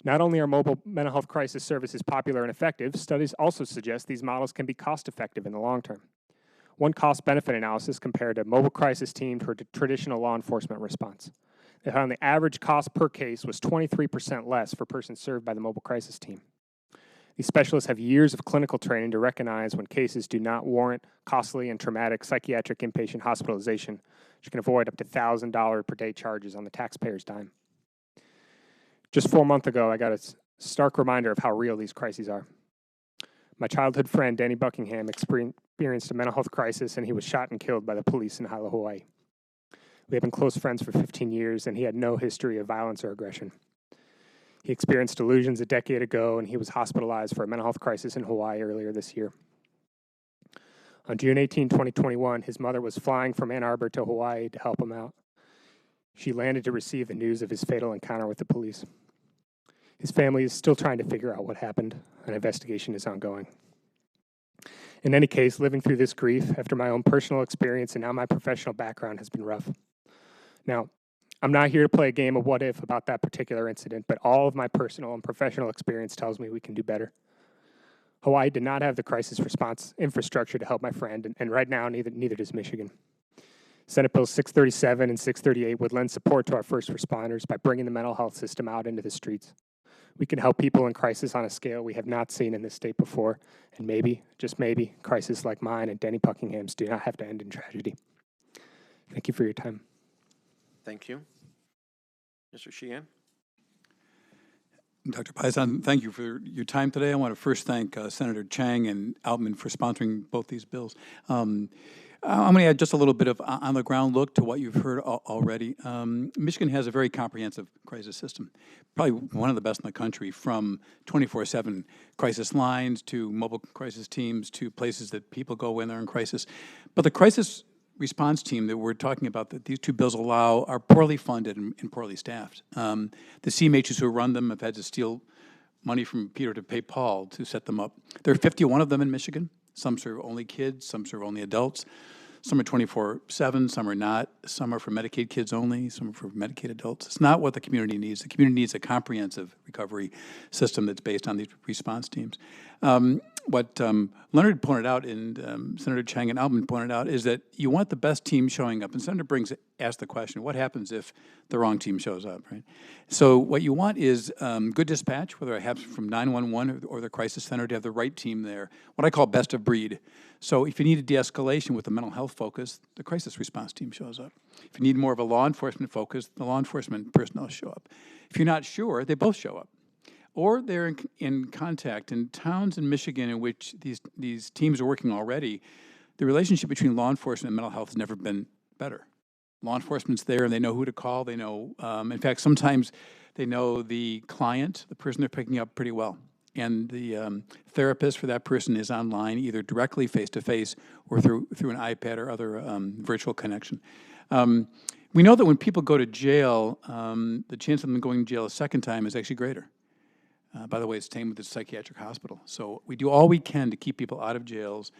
Not only are mobile mental health crisis services popular and effective, studies also suggest these models can be cost-effective in the long term. One cost-benefit analysis compared a mobile crisis team to a traditional law enforcement response. They found the average cost per case was 23% less for persons served by the mobile crisis team. These specialists have years of clinical training to recognize when cases do not warrant costly and traumatic psychiatric inpatient hospitalization, which can avoid up to $1,000 per day charges on the taxpayer's dime. Just 4 months ago, I got a stark reminder of how real these crises are. My childhood friend, Danny Buckingham, experienced a mental health crisis, and he was shot and killed by the police in Hilo, Hawaii. We have been close friends for 15 years, and he had no history of violence or aggression. He experienced delusions a decade ago, and he was hospitalized for a mental health crisis in Hawaii earlier this year. On June 18, 2021, his mother was flying from Ann Arbor to Hawaii to help him out. She landed to receive the news of his fatal encounter with the police. His family is still trying to figure out what happened. An investigation is ongoing. In any case, living through this grief after my own personal experience and now my professional background has been rough. Now, I'm not here to play a game of what if about that particular incident, but all of my personal and professional experience tells me we can do better. Hawaii did not have the crisis response infrastructure to help my friend, and right now neither does Michigan. Senate Bills 637 and 638 would lend support to our first responders by bringing the mental health system out into the streets. We can help people in crisis on a scale we have not seen in this state before, and maybe, just maybe, crises like mine and Danny Buckingham's do not have to end in tragedy. Thank you for your time. Thank you. Mr. Sheehan? Dr. Paisan, thank you for your time today. I want to first thank Senator Chang and Altman for sponsoring both these bills. I'm going to add just a little bit of on-the-ground look to what you've heard already. Michigan has a very comprehensive crisis system, probably one of the best in the country, from 24/7 crisis lines to mobile crisis teams to places that people go when they're in crisis. But the crisis response team that we're talking about that these 2 bills allow are poorly funded and poorly staffed. The CMHs who run them have had to steal money from Peter to pay Paul to set them up. There are 51 of them in Michigan. Some serve only kids, some serve only adults. Some are 24/7, some are not. Some are for Medicaid kids only, some are for Medicaid adults. It's not what the community needs. The community needs a comprehensive recovery system that's based on these response teams. What Leonard pointed out and Senator Chang and Altman pointed out is that you want the best team showing up. And Senator Briggs asked the question, what happens if the wrong team shows up, right? So what you want is good dispatch, whether it happens from 911 or the crisis center, to have the right team there, what I call best of breed. So if you need a de-escalation with a mental health focus, the crisis response team shows up. If you need more of a law enforcement focus, the law enforcement personnel show up. If you're not sure, they both show up. or they're in contact. In towns in Michigan in which these teams are working already, the relationship between law enforcement and mental health has never been better. Law enforcement's there, and they know who to call. They know, in fact, sometimes they know the client, the person they're picking up, pretty well. And the therapist for that person is online, either directly face-to-face or through an iPad or other virtual connection. We know that when people go to jail, the chance of them going to jail a second time is actually greater. By the way, it's same with the psychiatric hospital. So we do all we can to keep people out of jails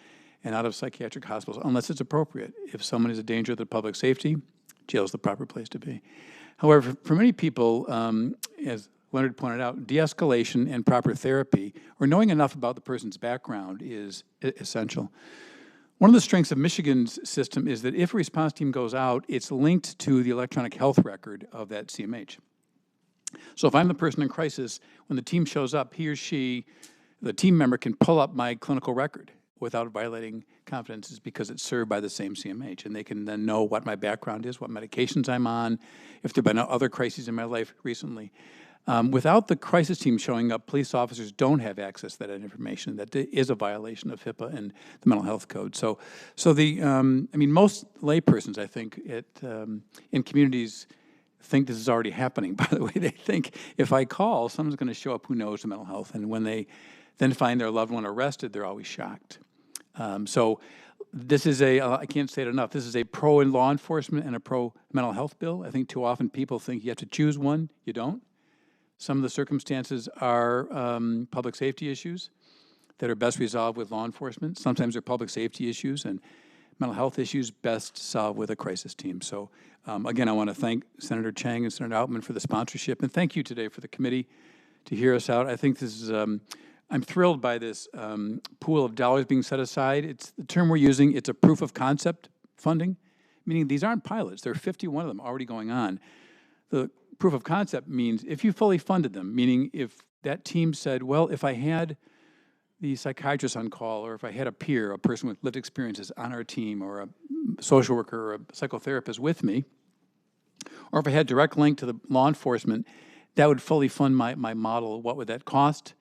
and out of psychiatric hospitals, unless it's appropriate. If someone is a danger to the public safety, jail is the proper place to be. However, for many people, as Leonard pointed out, de-escalation and proper therapy, or knowing enough about the person's background, is essential. One of the strengths of Michigan's system is that if a response team goes out, it's linked to the electronic health record of that CMH. So if I'm the person in crisis, when the team shows up, he or she, the team member, can pull up my clinical record without violating confidences because it's served by the same CMH. And they can then know what my background is, what medications I'm on, if there have been other crises in my life recently. Without the crisis team showing up, police officers don't have access to that information. That is a violation of HIPAA and the mental health code. So most laypersons, I think, in communities think this is already happening. By the way, they think if I call, someone's going to show up who knows the mental health. And when they then find their loved one arrested, they're always shocked. So this is I can't say it enough, this is a pro-law enforcement and a pro-mental health bill. I think too often people think you have to choose one. You don't. Some of the circumstances are public safety issues that are best resolved with law enforcement. Sometimes they're public safety issues and mental health issues best solved with a crisis team. So again, I want to thank Senator Chang and Senator Outman for the sponsorship, and thank you today for the committee to hear us out. I think this is, I'm thrilled by this pool of dollars being set aside. It's the term we're using, it's a proof of concept funding, meaning these aren't pilots. There are 51 of them already going on. The proof of concept means if you fully funded them, meaning if that team said, well, if I had the psychiatrist on call, or if I had a peer, a person with lived experiences on our team, or a social worker or a psychotherapist with me, or if I had direct link to the law enforcement, that would fully fund my model. What would that cost?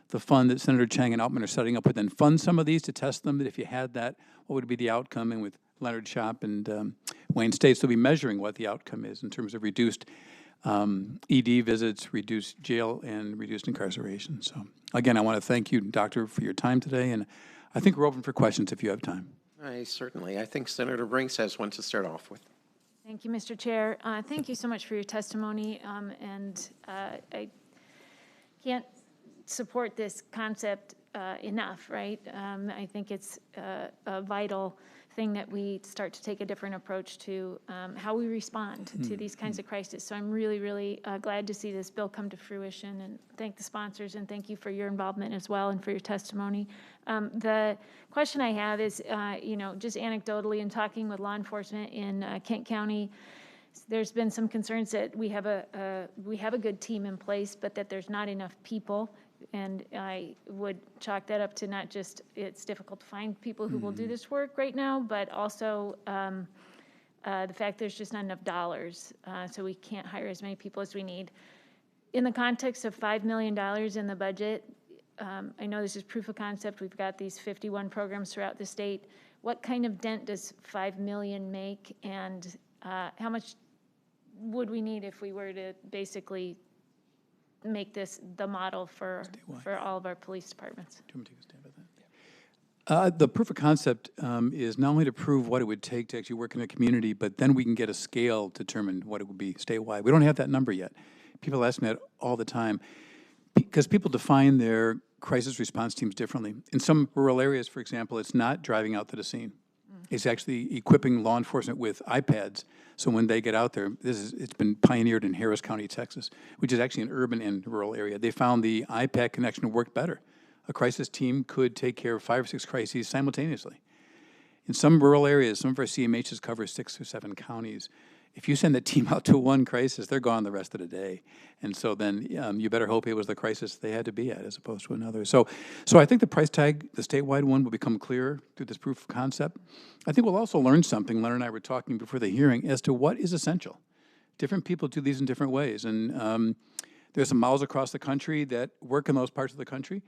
The fund that Senator Chang and Outman are setting up would then fund some of these to test them, that if you had that, what would be the outcome? And with Leonard Schopp and Wayne States, they'll be measuring what the outcome is in terms of reduced ED visits, reduced jail, and reduced incarceration. So again, I want to thank you, Doctor, for your time today, and I think we're open for questions if you have time. Certainly. I think Senator Brinks has one to start off with. Thank you, Mr. Chair. Thank you so much for your testimony, and I can't support this concept enough, right? I think it's a vital thing that we start to take a different approach to how we respond to these kinds of crises. So I'm really, really glad to see this bill come to fruition, and thank the sponsors, and thank you for your involvement as well and for your testimony. The question I have is, just anecdotally in talking with law enforcement in Kent County, there's been some concerns that we have a good team in place, but that there's not enough people. And I would chalk that up to not just it's difficult to find people who will do this work right now, but also the fact there's just not enough dollars, so we can't hire as many people as we need. In the context of $5 million in the budget, I know this is proof of concept. We've got these 51 programs throughout the state. What kind of dent does $5 million make, and how much would we need if we were to basically make this the model for all of our police departments? Do you want to take a stab at that? The proof of concept is not only to prove what it would take to actually work in a community, but then we can get a scale to determine what it would be statewide. We don't have that number yet. People ask me that all the time because people define their crisis response teams differently. In some rural areas, for example, it's not driving out to the scene. It's actually equipping law enforcement with iPads. So when they get out there, it's been pioneered in Harris County, Texas, which is actually an urban and rural area. They found the iPad connection worked better. A crisis team could take care of 5 or 6 crises simultaneously. In some rural areas, some of our CMHs cover 6 or 7 counties. If you send the team out to one crisis, they're gone the rest of the day. And so then you better hope it was the crisis they had to be at as opposed to another. So I think the price tag, the statewide one, will become clearer through this proof of concept. I think we'll also learn something, Leonard and I were talking before the hearing, as to what is essential. Different people do these in different ways. And There's some models across the country that work in those parts of the country,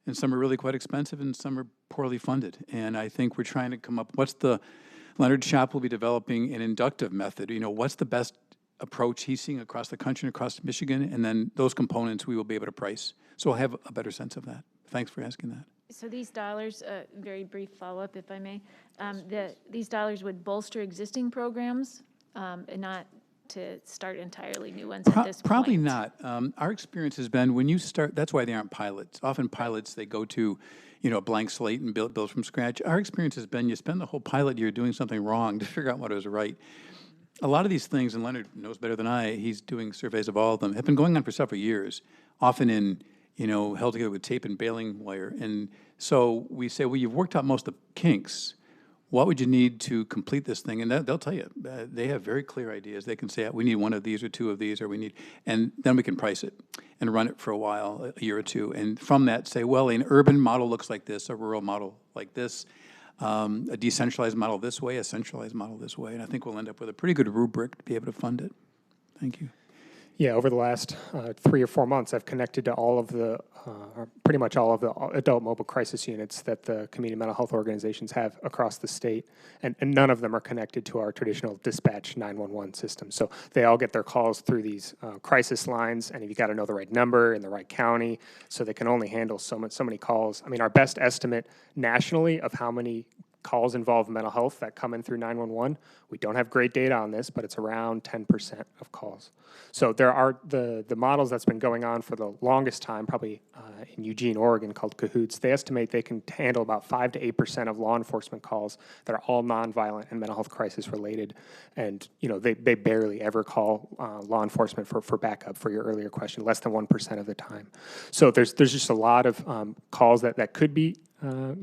and some are really quite expensive and some are poorly funded. And I think we're trying to come up, Leonard Shop will be developing an inductive method. You know, what's the best approach he's seeing across the country and across Michigan? And then those components we will be able to price. So we'll have a better sense of that. Thanks for asking that. So these dollars, very brief follow-up if I may, these dollars would bolster existing programs and not to start entirely new ones at this point? Probably not. Our experience has been when you start, that's why they aren't pilots. Often pilots, they go to, you know, a blank slate and build from scratch. Our experience has been you spend the whole pilot year doing something wrong to figure out what was right. A lot of these things, and Leonard knows better than I, he's doing surveys of all of them, have been going on for several years, often in, you know, held together with tape and baling wire. And so we say, well, you've worked out most of the kinks. What would you need to complete this thing? And they'll tell you. They have very clear ideas. They can say, we need one of these or two of these, or we need, and then we can price it and run it for a while, a year or two. And from that say, well, an urban model looks like this, a rural model like this, a decentralized model this way, a centralized model this way. And I think we'll end up with a pretty good rubric to be able to fund it. Thank you. Yeah, over the last 3 or 4 months, I've connected to all of the, or pretty much all of the adult mobile crisis units that the community mental health organizations have across the state, and none of them are connected to our traditional dispatch 911 system. So they all get their calls through these crisis lines, and you got to know the right number in the right county, so they can only handle so many calls. I mean, our best estimate nationally of how many calls involve mental health that come in through 911. We don't have great data on this, but it's around 10% of calls. So there are the models that's been going on for the longest time, probably in Eugene, Oregon, called Cahoots. They estimate they can handle about 5 to 8% of law enforcement calls that are all nonviolent and mental health crisis related. And you know, they barely ever call law enforcement for backup, for your earlier question, less than 1% of the time. So there's just a lot of calls that could be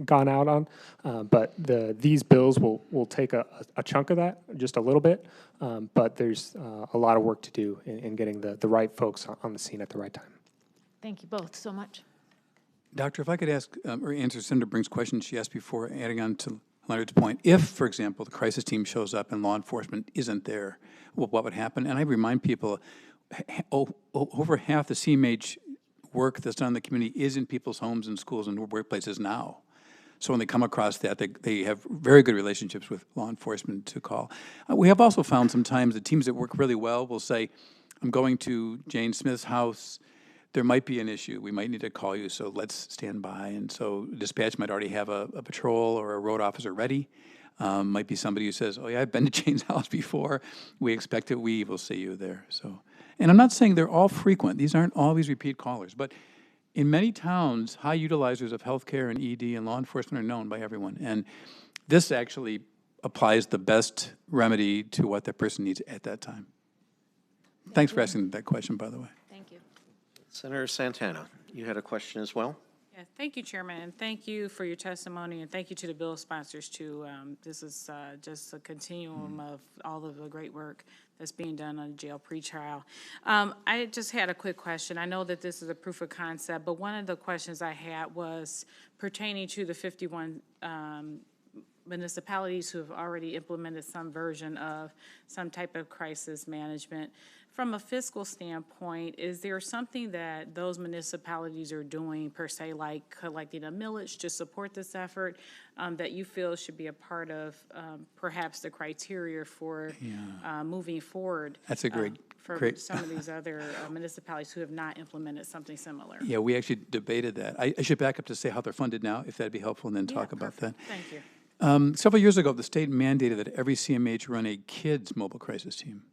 gone out on, but these bills will take a chunk of that, just a little bit, but there's a lot of work to do in getting the right folks on the scene at the right time. Thank you both so much. Doctor, if I could ask or answer Senator Brink's question she asked before, adding on to Leonard's point, if, for example, the crisis team shows up and law enforcement isn't there, well, what would happen? And I remind people, over half the CMH work that's done in the community is in people's homes and schools and workplaces now. So when they come across that, they have very good relationships with law enforcement to call. We have also found sometimes the teams that work really well will say, I'm going to Jane Smith's house. There might be an issue. We might need to call you, so let's stand by. And so dispatch might already have a patrol or a road officer ready. Might be somebody who says, oh yeah, I've been to Jane's house before. We expect it. We will see you there. So, and I'm not saying they're all frequent. These aren't always repeat callers. But in many towns, high utilizers of healthcare and ED and law enforcement are known by everyone. And this actually applies the best remedy to what that person needs at that time. Thanks for asking that question, by the way. Thank you. Senator Santana, you had a question as well? Yeah, thank you, Chairman, and thank you for your testimony, and thank you to the bill sponsors, too. This is just a continuum of all of the great work that's being done on jail pretrial. I just had a quick question. I know that this is a proof of concept, but one of the questions I had was pertaining to the 51 municipalities who have already implemented some version of some type of crisis management. From a fiscal standpoint, is there something that those municipalities are doing per se, like collecting a millage to support this effort, that you feel should be a part of perhaps the criteria for moving forward? That's a great. For some of these other municipalities who have not implemented something similar. Yeah, we actually debated that. I should back up to say how they're funded now, if that'd be helpful, and then talk about that. Thank you. Several years ago, the state mandated that every CMH run a kids mobile crisis team.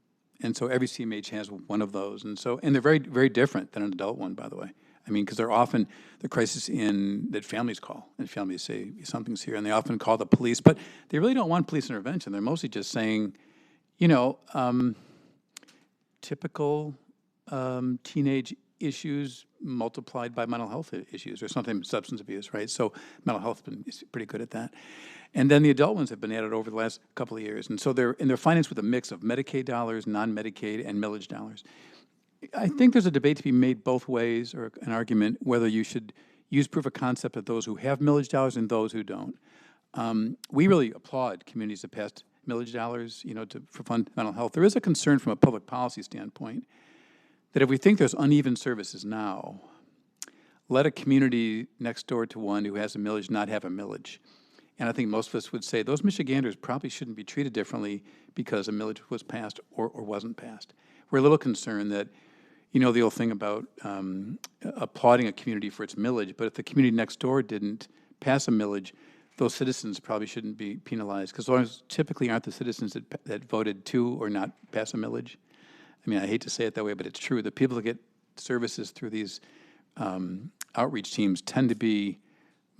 And so every CMH has one of those. And they're very, very different than an adult one, by the way. I mean, because they're often the crisis that families call, and families say something's here, and they often call the police, but they really don't want police intervention. They're mostly just saying, you know, typical teenage issues multiplied by mental health issues or something, substance abuse, right? So mental health is pretty good at that. And then the adult ones have been added over the last couple of years. And so they're financed with a mix of Medicaid dollars, non-Medicaid, and millage dollars. I think there's a debate to be made both ways, or an argument, whether you should use proof of concept of those who have millage dollars and those who don't. We really applaud communities that passed millage dollars, you know, for fund mental health. There is a concern from a public policy standpoint that if we think there's uneven services now, let a community next door to one who has a millage not have a millage. And I think most of us would say those Michiganders probably shouldn't be treated differently because a millage was passed or wasn't passed. We're a little concerned that, you know, the old thing about applauding a community for its millage, but if the community next door didn't pass a millage, those citizens probably shouldn't be penalized, because those typically aren't the citizens that voted to or not pass a millage. I mean, I hate to say it that way, but it's true. The people that get services through these outreach teams tend to be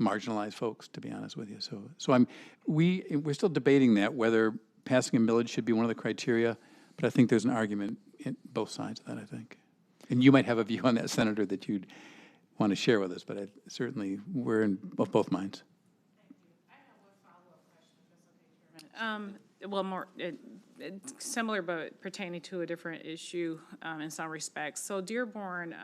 marginalized folks, to be honest with you. So we're still debating that, whether passing a millage should be one of the criteria, but I think there's an argument in both sides of that, I think. And you might have a view on that, Senator, that you'd want to share with us, but certainly we're in both minds. Well, more similar, but pertaining to a different issue in some respects. So Dearborn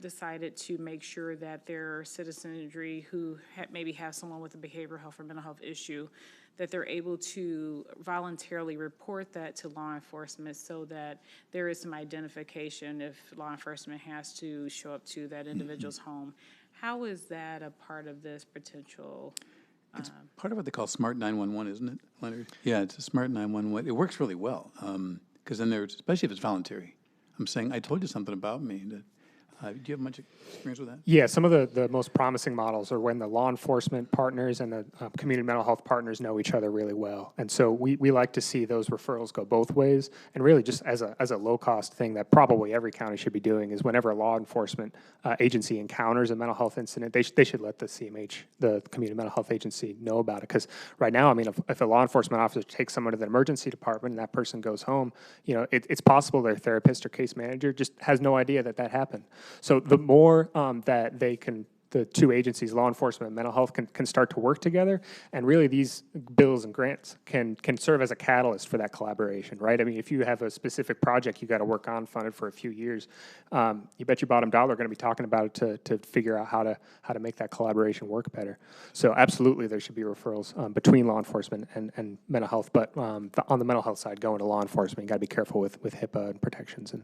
decided to make sure that their citizenry who maybe have someone with a behavioral health or mental health issue, that they're able to voluntarily report that to law enforcement so that there is some identification if law enforcement has to show up to that individual's home. How is that a part of this potential? It's part of what they call Smart 911, isn't it, Leonard? Yeah, it's a Smart 911. It works really well, because then there's, especially if it's voluntary. I'm saying, I told you something about me. That, do you have much experience with that? Yeah, some of the most promising models are when the law enforcement partners and the community mental health partners know each other really well. And so we like to see those referrals go both ways. And really just as a low-cost thing that probably every county should be doing is whenever a law enforcement agency encounters a mental health incident, they should let the CMH, the community mental health agency, know about it. Because right now, I mean, if a law enforcement officer takes someone to the emergency department and that person goes home, you know, it's possible their therapist or case manager just has no idea that happened. So the more that the two agencies, law enforcement and mental health, can start to work together, and really these bills and grants can serve as a catalyst for that collaboration, right? I mean, if you have a specific project you got to work on, funded for a few years, you bet your bottom dollar going to be talking about it to figure out how to make that collaboration work better. So absolutely, there should be referrals between law enforcement and mental health, but on the mental health side, going to law enforcement, you got to be careful with HIPAA and protections. And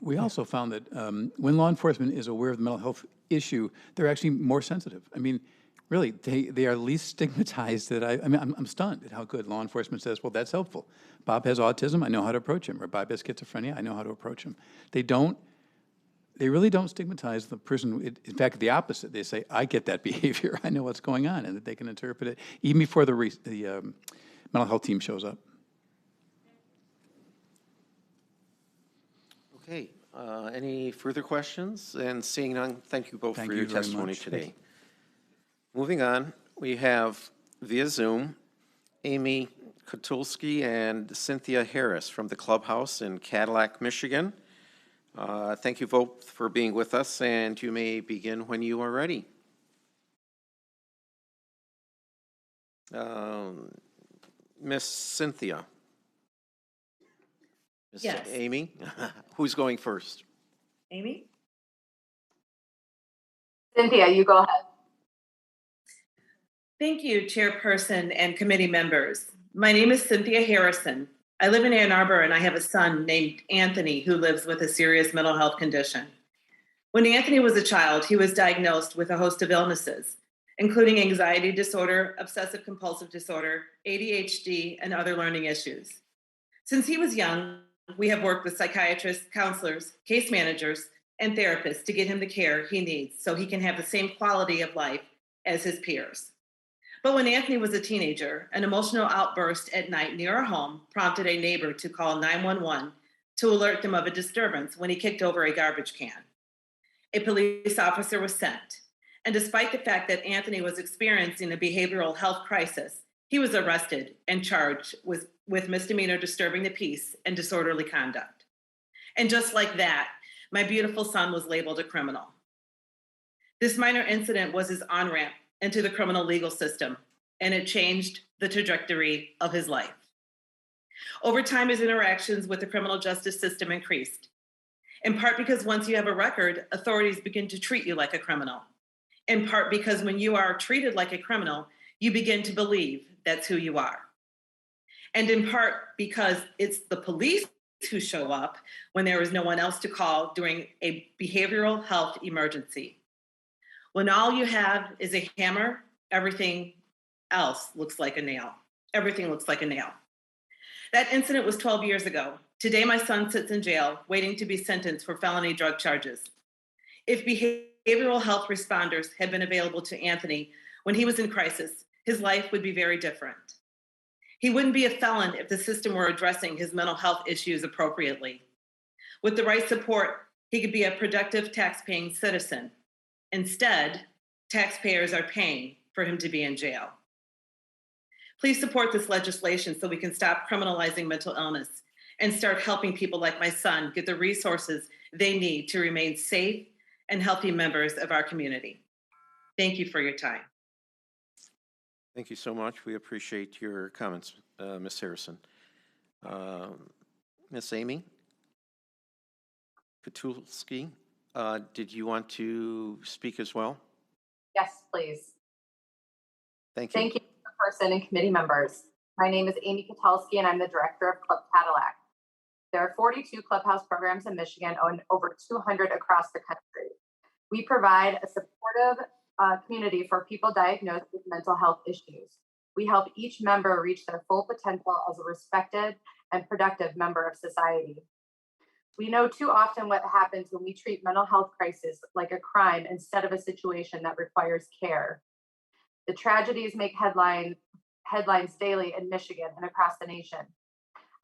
we also found that when law enforcement is aware of the mental health issue, they're actually more sensitive. I mean, really, they are least stigmatized. I'm stunned at how good law enforcement says, well, that's helpful. Bob has autism, I know how to approach him. Or Bob has schizophrenia, I know how to approach him. They really don't stigmatize the person. In fact, the opposite. They say, I get that behavior, I know what's going on, and that they can interpret it even before the mental health team shows up. Okay, any further questions? And seeing none, thank you both for your testimony today. Moving on, we have via Zoom, Amy Kotulski and Cynthia Harris from the Clubhouse in Cadillac, Michigan. Thank you both for being with us, and you may begin when you are ready. Miss Cynthia. Yes. Amy, who's going first? Amy? Cynthia, you go ahead. Thank you, Chairperson and committee members. My name is Cynthia Harrison. I live in Ann Arbor and I have a son named Anthony who lives with a serious mental health condition. When Anthony was a child, he was diagnosed with a host of illnesses, including anxiety disorder, obsessive compulsive disorder, ADHD, and other learning issues. Since he was young, we have worked with psychiatrists, counselors, case managers, and therapists to get him the care he needs so he can have the same quality of life as his peers. But when Anthony was a teenager, an emotional outburst at night near our home prompted a neighbor to call 911 to alert them of a disturbance when he kicked over a garbage can. A police officer was sent, and despite the fact that Anthony was experiencing a behavioral health crisis, he was arrested and charged with misdemeanor disturbing the peace and disorderly conduct. And just like that, my beautiful son was labeled a criminal. This minor incident was his on-ramp into the criminal legal system, and it changed the trajectory of his life. Over time, his interactions with the criminal justice system increased, in part because once you have a record, authorities begin to treat you like a criminal. In part because when you are treated like a criminal, you begin to believe that's who you are. And in part because it's the police who show up when there is no one else to call during a behavioral health emergency. When all you have is a hammer, everything else looks like a nail. Everything looks like a nail. That incident was 12 years ago. Today, my son sits in jail waiting to be sentenced for felony drug charges. If behavioral health responders had been available to Anthony when he was in crisis, his life would be very different. He wouldn't be a felon if the system were addressing his mental health issues appropriately. With the right support, he could be a productive tax-paying citizen. Instead, taxpayers are paying for him to be in jail. Please support this legislation so we can stop criminalizing mental illness and start helping people like my son get the resources they need to remain safe and healthy members of our community. Thank you for your time. Thank you so much. We appreciate your comments, Ms. Harrison. Ms. Amy Katulski, did you want to speak as well? Yes, please. Thank you. Thank you, Person and committee members. My name is Amy Katalski, and I'm the director of Club Cadillac. There are 42 clubhouse programs in Michigan and over 200 across the country. We provide a supportive community for people diagnosed with mental health issues. We help each member reach their full potential as a respected and productive member of society. We know too often what happens when we treat mental health crisis like a crime instead of a situation that requires care. The tragedies make headlines daily in Michigan and across the nation.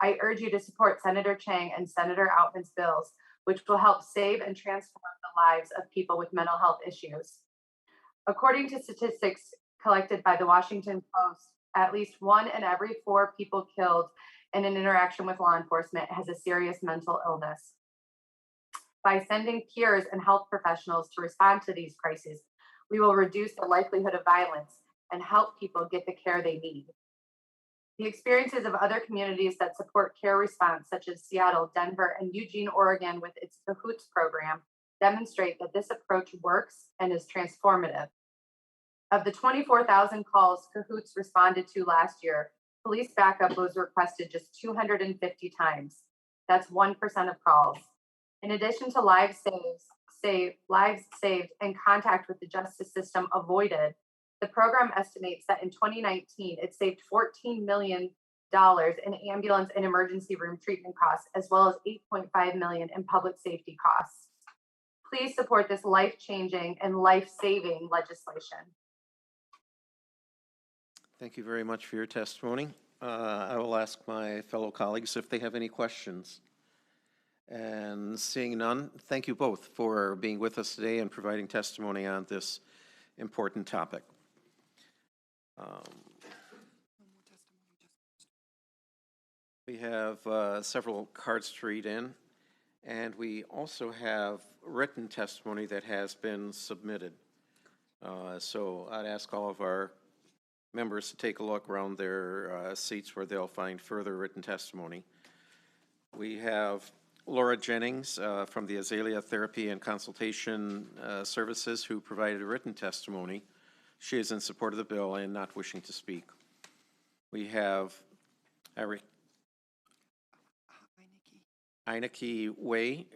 I urge you to support Senator Chang and Senator Outman's bills, which will help save and transform the lives of people with mental health issues. According to statistics collected by the Washington Post, at least 1 in every 4 people killed in an interaction with law enforcement has a serious mental illness. By sending peers and health professionals to respond to these crises, we will reduce the likelihood of violence and help people get the care they need. The experiences of other communities that support care response, such as Seattle, Denver, and Eugene, Oregon, with its CAHOOTS program, demonstrate that this approach works and is transformative. Of the 24,000 calls CAHOOTS responded to last year, police backup was requested just 250 times. That's 1% of calls. In addition to lives saved and contact with the justice system avoided, the program estimates that in 2019, it saved $14 million in ambulance and emergency room treatment costs, as well as $8.5 million in public safety costs. Please support this life-changing and life-saving legislation. Thank you very much for your testimony. I will ask my fellow colleagues if they have any questions. And seeing none, thank you both for being with us today and providing testimony on this important topic. We have several cards to read in, and we also have written testimony that has been submitted. So I'd ask all of our members to take a look around their seats where they'll find further written testimony. We have Laura Jennings from the Azalea Therapy and Consultation Services, who provided a written testimony. She is in support of the bill and not wishing to speak. We have Eineke Way,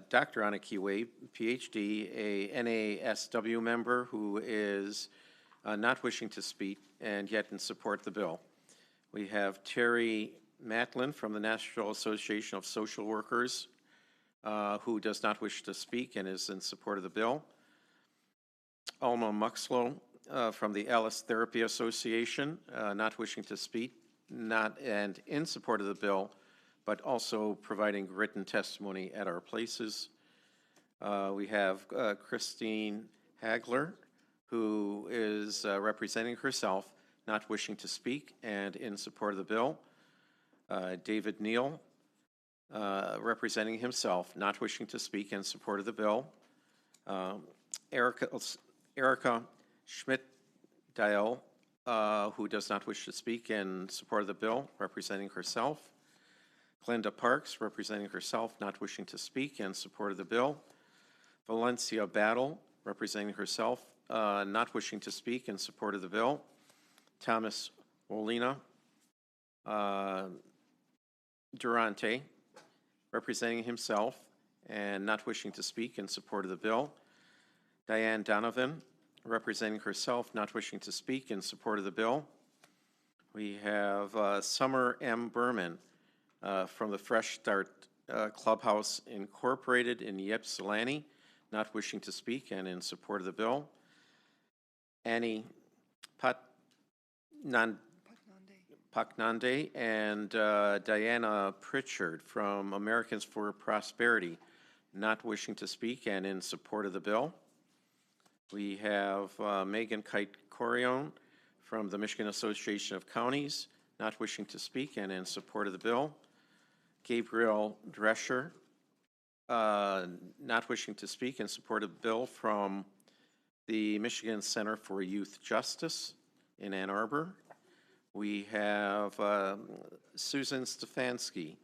Dr. Eineke Way, PhD, a NASW member who is not wishing to speak and yet in support of the bill. We have Terry Matlin from the National Association of Social Workers, who does not wish to speak and is in support of the bill. Alma Muxlow from the Alice Therapy Association, not wishing to speak, and in support of the bill, but also providing written testimony at our places. We have Christine Hagler, who is representing herself, not wishing to speak and in support of the bill. David Neal, representing himself, not wishing to speak in support of the bill. Erica Schmidt-Dial, who does not wish to speak in support of the bill, representing herself. Glenda Parks, representing herself, not wishing to speak in support of the bill. Valencia Battle, representing herself, not wishing to speak in support of the bill. Thomas Molina Durante, representing himself and not wishing to speak in support of the bill. Diane Donovan, representing herself, not wishing to speak in support of the bill. We have Summer M. Berman from the Fresh Start Clubhouse Incorporated in Ypsilanti, not wishing to speak and in support of the bill. Annie Paknande and Diana Pritchard from Americans for Prosperity, not wishing to speak and in support of the bill. We have Megan Kite Corione from the Michigan Association of Counties, not wishing to speak and in support of the bill. Gabriel Drescher, not wishing to speak in support of the bill from the Michigan Center for Youth Justice in Ann Arbor. We have Susan Stefanski,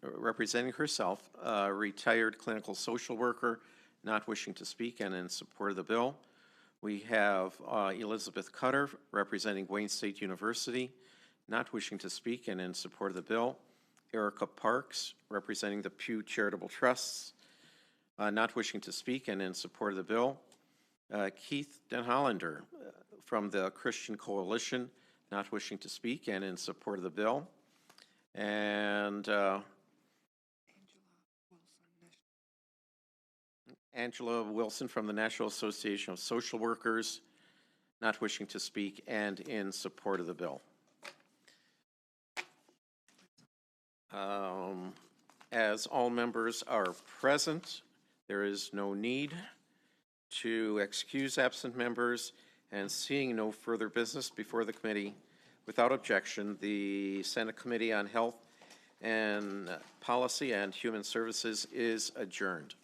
representing herself, retired clinical social worker, not wishing to speak and in support of the bill. We have Elizabeth Cutter, representing Wayne State University, not wishing to speak and in support of the bill. Erica Parks, representing the Pew Charitable Trusts, not wishing to speak and in support of the bill. Keith Den Hollander from the Christian Coalition, not wishing to speak and in support of the bill. And Angela Wilson from the National Association of Social Workers, not wishing to speak and in support of the bill. As all members are present, there is no need to excuse absent members, and seeing no further business before the committee, without objection, the Senate Committee on Health and Policy and Human Services is adjourned.